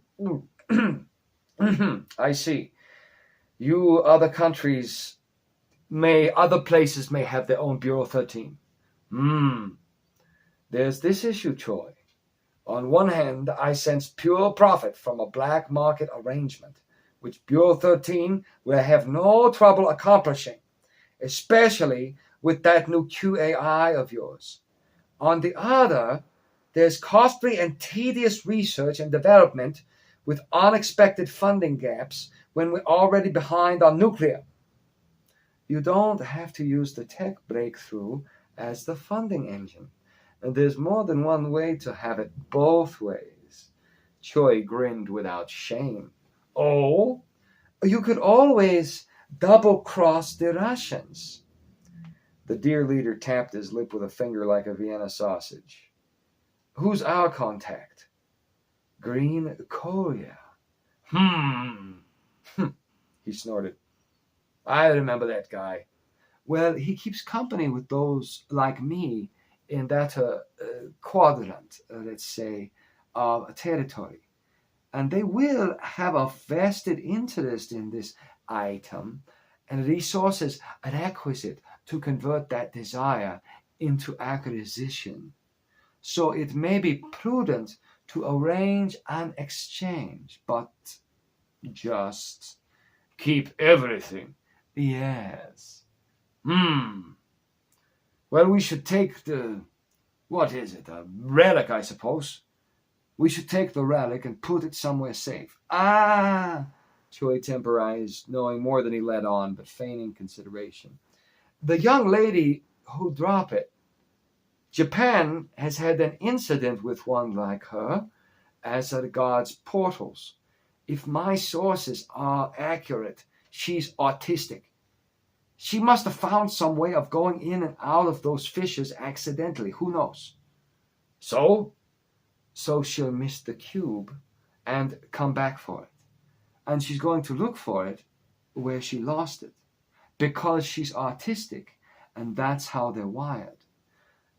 "I see. You other places may have their own Bureau 13. There's this issue, Choi. On one hand, I sense pure profit from a black market arrangement, which Bureau 13 will have no trouble accomplishing, especially with that new QAI of yours. On the other, there's costly and tedious research and development with unexpected funding gaps when we're already behind on nuclear. You don't have to use the tech breakthrough as the funding engine. And there's more than one way to have it both ways." Choi grinned without shame. "Oh, you could always double-cross the Russians." The dear leader tapped his lip with a finger like a Vienna sausage. "Who's our contact?" "Green Korea." He snorted. "I remember that guy. Well, he keeps company with those like me in that quadrant, let's say, of territory. And they will have a vested interest in this item and resources requisite to convert that desire into acquisition. So it may be prudent to arrange an exchange, but just keep everything." "Yes." "Well, we should take what is it, a relic, I suppose. We should take the relic and put it somewhere safe." "Ah, Choi temporized, knowing more than he let on, but feigning consideration. The young lady who dropped it. Japan has had an incident with one like her, as regards portals. If my sources are accurate, she's autistic. She must have found some way of going in and out of those fissures accidentally. Who knows? So she'll miss the cube and come back for it. And she's going to look for it where she lost it. Because she's autistic, and that's how they're wired.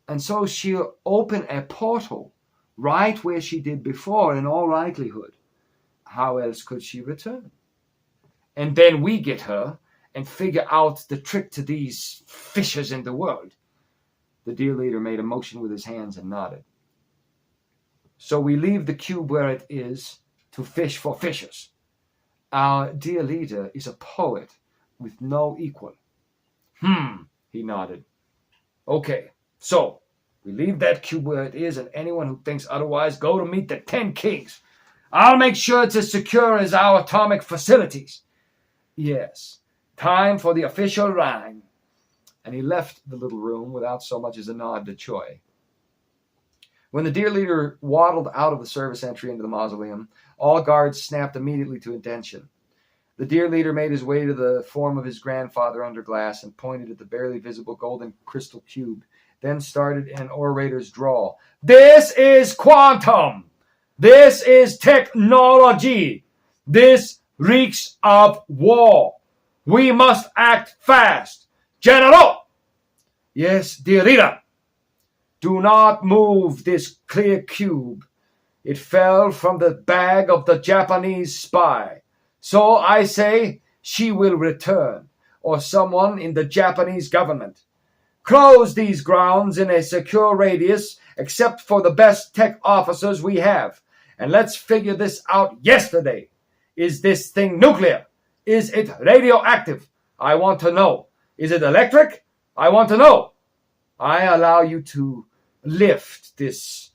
And so she'll open a portal right where she did before, in all likelihood. How else could she return? And then we get her and figure out the trick to these fissures in the world. The dear leader made a motion with his hands and nodded. So we leave the cube where it is to fish for fissures. Our dear leader is a poet with no equal. He nodded. Okay, so we leave that cube where it is, and anyone who thinks otherwise, go to meet the 10 kings. I'll make sure it's as secure as our atomic facilities. Yes, time for the official rhyme. And he left the little room without so much as a nod to Choi. When the dear leader waddled out of the service entry into the mausoleum, all guards snapped immediately to attention. The dear leader made his way to the form of his grandfather under glass and pointed at the barely visible golden crystal cube, then started in an orator's drawl. This is quantum! This is technology! This reeks of war! We must act fast! General! Yes, dear leader. Do not move this clear cube. It fell from the bag of the Japanese spy. So I say she will return, or someone in the Japanese government. Close these grounds in a secure radius, except for the best tech officers we have. And let's figure this out yesterday. Is this thing nuclear? Is it radioactive? I want to know. Is it electric? I want to know. I allow you to lift this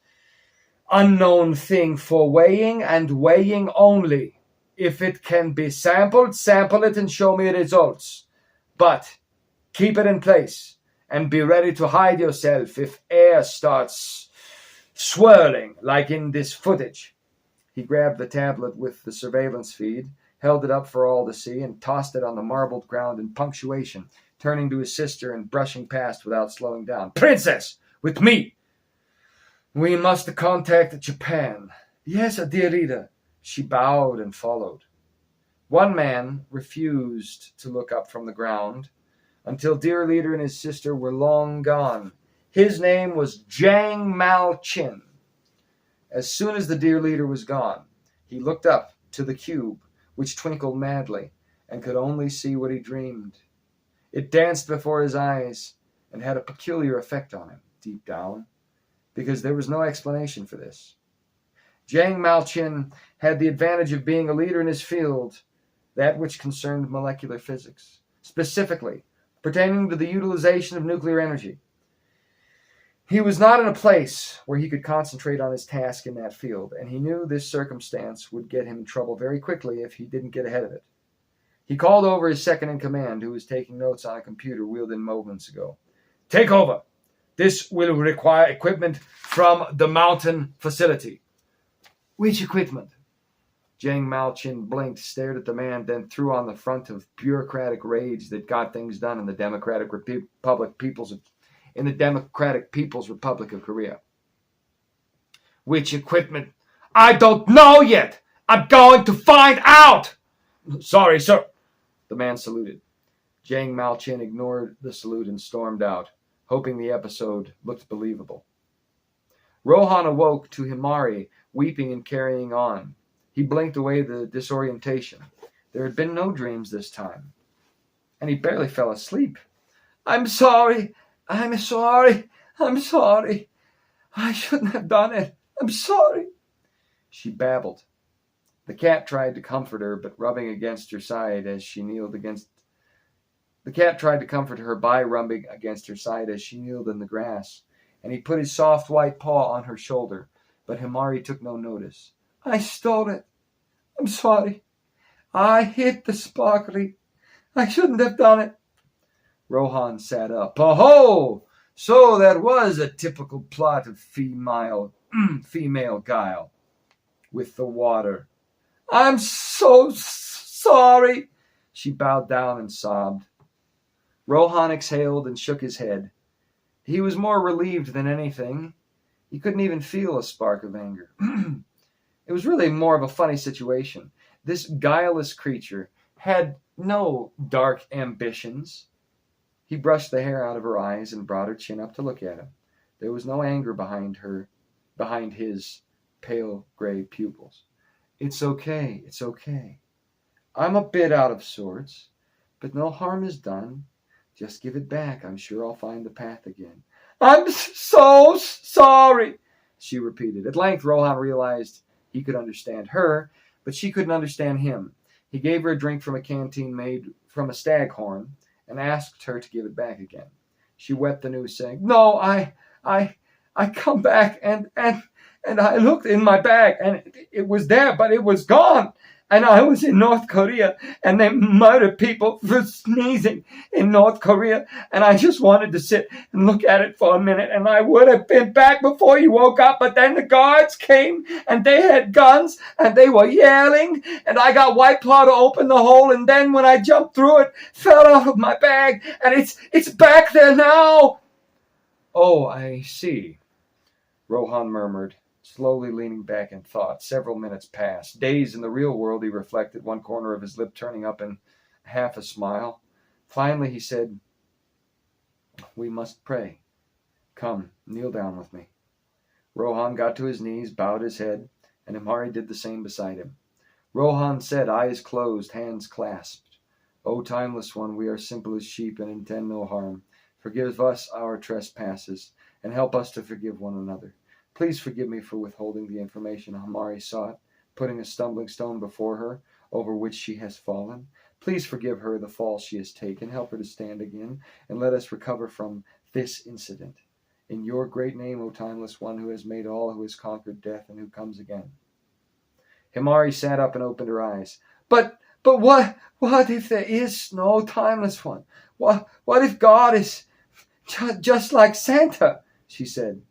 unknown thing for weighing and weighing only. If it can be sampled, sample it and show me results. But keep it in place and be ready to hide yourself if air starts swirling like in this footage. He grabbed the tablet with the surveillance feed, held it up for all to see, and tossed it on the marbled ground in punctuation, turning to his sister and brushing past without slowing down. Princess, with me! We must contact Japan. Yes, dear leader. She bowed and followed. One man refused to look up from the ground until dear leader and his sister were long gone. His name was Jiang Malchin. As soon as the dear leader was gone, he looked up to the cube, which twinkled madly, and could only see what he dreamed. It danced before his eyes and had a peculiar effect on him, deep down, because there was no explanation for this. Jiang Malchin had the advantage of being a leader in his field, that which concerned molecular physics, specifically pertaining to the utilization of nuclear energy. He was not in a place where he could concentrate on his task in that field, and he knew this circumstance would get him in trouble very quickly if he didn't get ahead of it. He called over his second-in-command, who was taking notes on a computer wheeled in moments ago. Take over. This will require equipment from the mountain facility. Which equipment? Jiang Malchin blinked, stared at the man, then threw on the front of bureaucratic rage that got things done in the Democratic People's Republic of Korea. Which equipment? I don't know yet. I'm going to find out. Sorry, sir. The man saluted. Jiang Malchin ignored the salute and stormed out, hoping the episode looked believable. Rohan awoke to Himari, weeping and carrying on. He blinked away the disorientation. There had been no dreams this time. And he barely fell asleep. I'm sorry. I'm sorry. I'm sorry. I shouldn't have done it. I'm sorry. She babbled. The cat tried to comfort her, but rubbing against her side as she kneeled against... The cat tried to comfort her by rubbing against her side as she kneeled in the grass, and he put his soft white paw on her shoulder, but Himari took no notice. I stole it. I'm sorry. I hit the sparkly. I shouldn't have done it. Rohan sat up. Oh, so that was a typical plot of female guile with the water. I'm so sorry. She bowed down and sobbed. Rohan exhaled and shook his head. He was more relieved than anything. He couldn't even feel a spark of anger. It was really more of a funny situation. This guileless creature had no dark ambitions. He brushed the hair out of her eyes and brought her chin up to look at him. There was no anger behind his pale gray pupils. It's okay. I'm a bit out of sorts, but no harm is done. Just give it back. I'm sure I'll find the path again. I'm so sorry, she repeated. At length, Rohan realized he could understand her, but she couldn't understand him. He gave her a drink from a canteen made from a staghorn and asked her to give it back again. She wept anew, saying, "No, I come back and I looked in my bag and it was there, but it was gone. And I was in North Korea and they murdered people for sneezing in North Korea. And I just wanted to sit and look at it for a minute and I would have been back before you woke up. But then the guards came and they had guns and they were yelling and I got White Claw to open the hole. And then when I jumped through it, fell out of my bag and it's back there now." "Oh, I see," Rohan murmured, slowly leaning back in thought. Several minutes passed. Days in the real world, he reflected, one corner of his lip turning up in half a smile. Finally, he said, "We must pray. Come, kneel down with me." Rohan got to his knees, bowed his head, and Himari did the same beside him. Rohan said, eyes closed, hands clasped, "O Timeless One, we are simple as sheep and intend no harm. Forgive us our trespasses, and help us to forgive one another. Please forgive me for withholding the information Himari sought, putting a stumbling stone before her, over which she has fallen. Please forgive her the fall she has taken, help her to stand again, and let us recover from this incident. In your great name, O Timeless One, who has made all, who has conquered death, and who comes again." Himari sat up and opened her eyes. But what if there is no Timeless One? What if God is just like Santa? She said.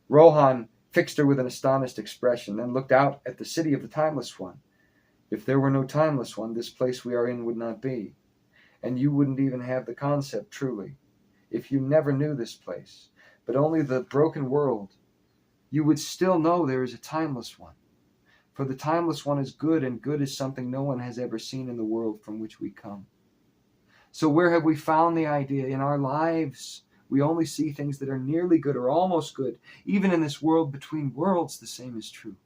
Rohan fixed her with an astonished expression, then looked out at the city of the Timeless One. "If there were no Timeless One, this place we are in would not be. And you wouldn't even have the concept, truly. If you never knew this place, but only the broken world, you would still know there is a Timeless One. For the Timeless One is good, and good is something no one has ever seen in the world from which we come. So where have we found the idea? In our lives, we only see things that are nearly good or almost good. Even in this world between worlds, the same is true.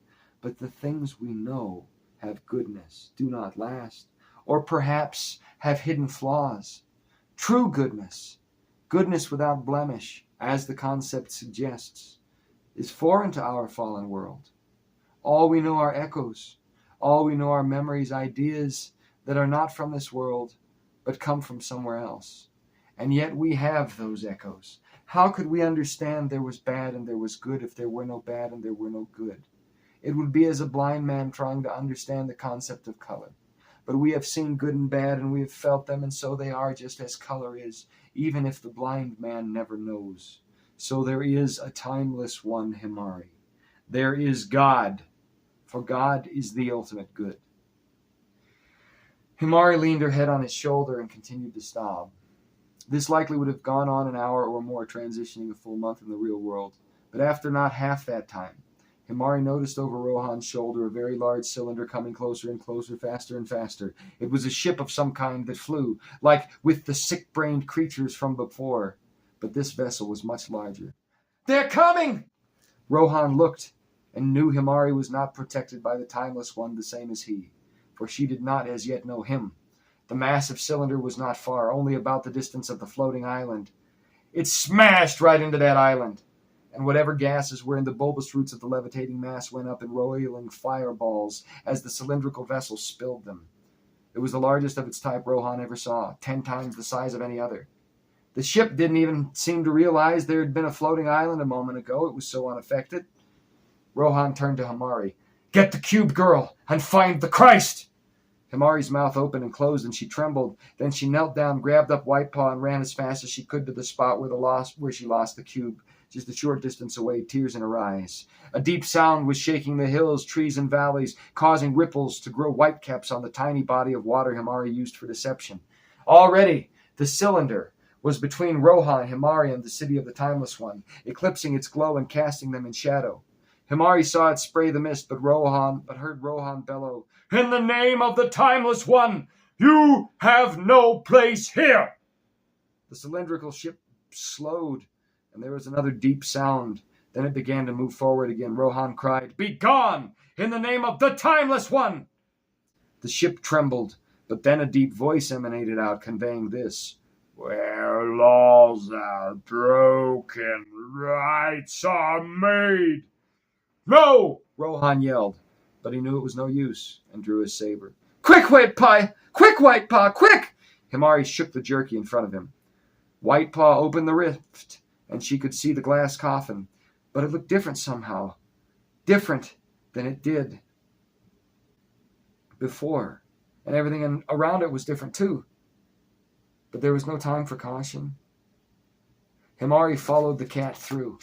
But the things we know have goodness, do not last, or perhaps have hidden flaws. True goodness, goodness without blemish, as the concept suggests, is foreign to our fallen world. All we know are echoes. All we know are memories, ideas that are not from this world, but come from somewhere else. And yet we have those echoes. How could we understand there was bad and there was good if there were no bad and there were no good? It would be as a blind man trying to understand the concept of color. But we have seen good and bad and we have felt them, and so they are just as color is, even if the blind man never knows. So there is a Timeless One, Himari. There is God, for God is the ultimate good." Himari leaned her head on his shoulder and continued to sob. This likely would have gone on an hour or more, transitioning a full month in the real world. But after not half that time, Himari noticed over Rohan's shoulder a very large cylinder coming closer and closer, faster and faster. It was a ship of some kind that flew, like with the sick-brained creatures from before. But this vessel was much larger. "They're coming!" Rohan looked and knew Himari was not protected by the Timeless One the same as he, for she did not as yet know him. The massive cylinder was not far, only about the distance of the floating island. It smashed right into that island, and whatever gases were in the bulbous roots of the levitating mass went up in roiling fireballs as the cylindrical vessel spilled them. It was the largest of its type Rohan ever saw, 10 times the size of any other. The ship didn't even seem to realize there had been a floating island a moment ago. It was so unaffected. Rohan turned to Himari. "Get the cube, girl, and find the Christ!" Himari's mouth opened and closed, and she trembled. Then she knelt down, grabbed up White Paw, and ran as fast as she could to the spot where she lost the cube, just a short distance away, tears in her eyes. A deep sound was shaking the hills, trees, and valleys, causing ripples to grow whitecaps on the tiny body of water Himari used for deception. Already, the cylinder was between Rohan, Himari, and the city of the Timeless One, eclipsing its glow and casting them in shadow. Himari saw it spray the mist, but heard Rohan bellow, "In the name of the Timeless One, you have no place here!" The cylindrical ship slowed, and there was another deep sound. Then it began to move forward again. Rohan cried, "Be gone, in the name of the Timeless One!" The ship trembled, but then a deep voice emanated out, conveying this: "Where laws are broken, rights are made." "No!" Rohan yelled, but he knew it was no use, and drew his saber. "Quick, White Paw! Quick, White Paw! Quick!" Himari shook the jerky in front of him. White Paw opened the rift, and she could see the glass coffin, but it looked different somehow. Different than it did before, and everything around it was different too. But there was no time for caution. Himari followed the cat through.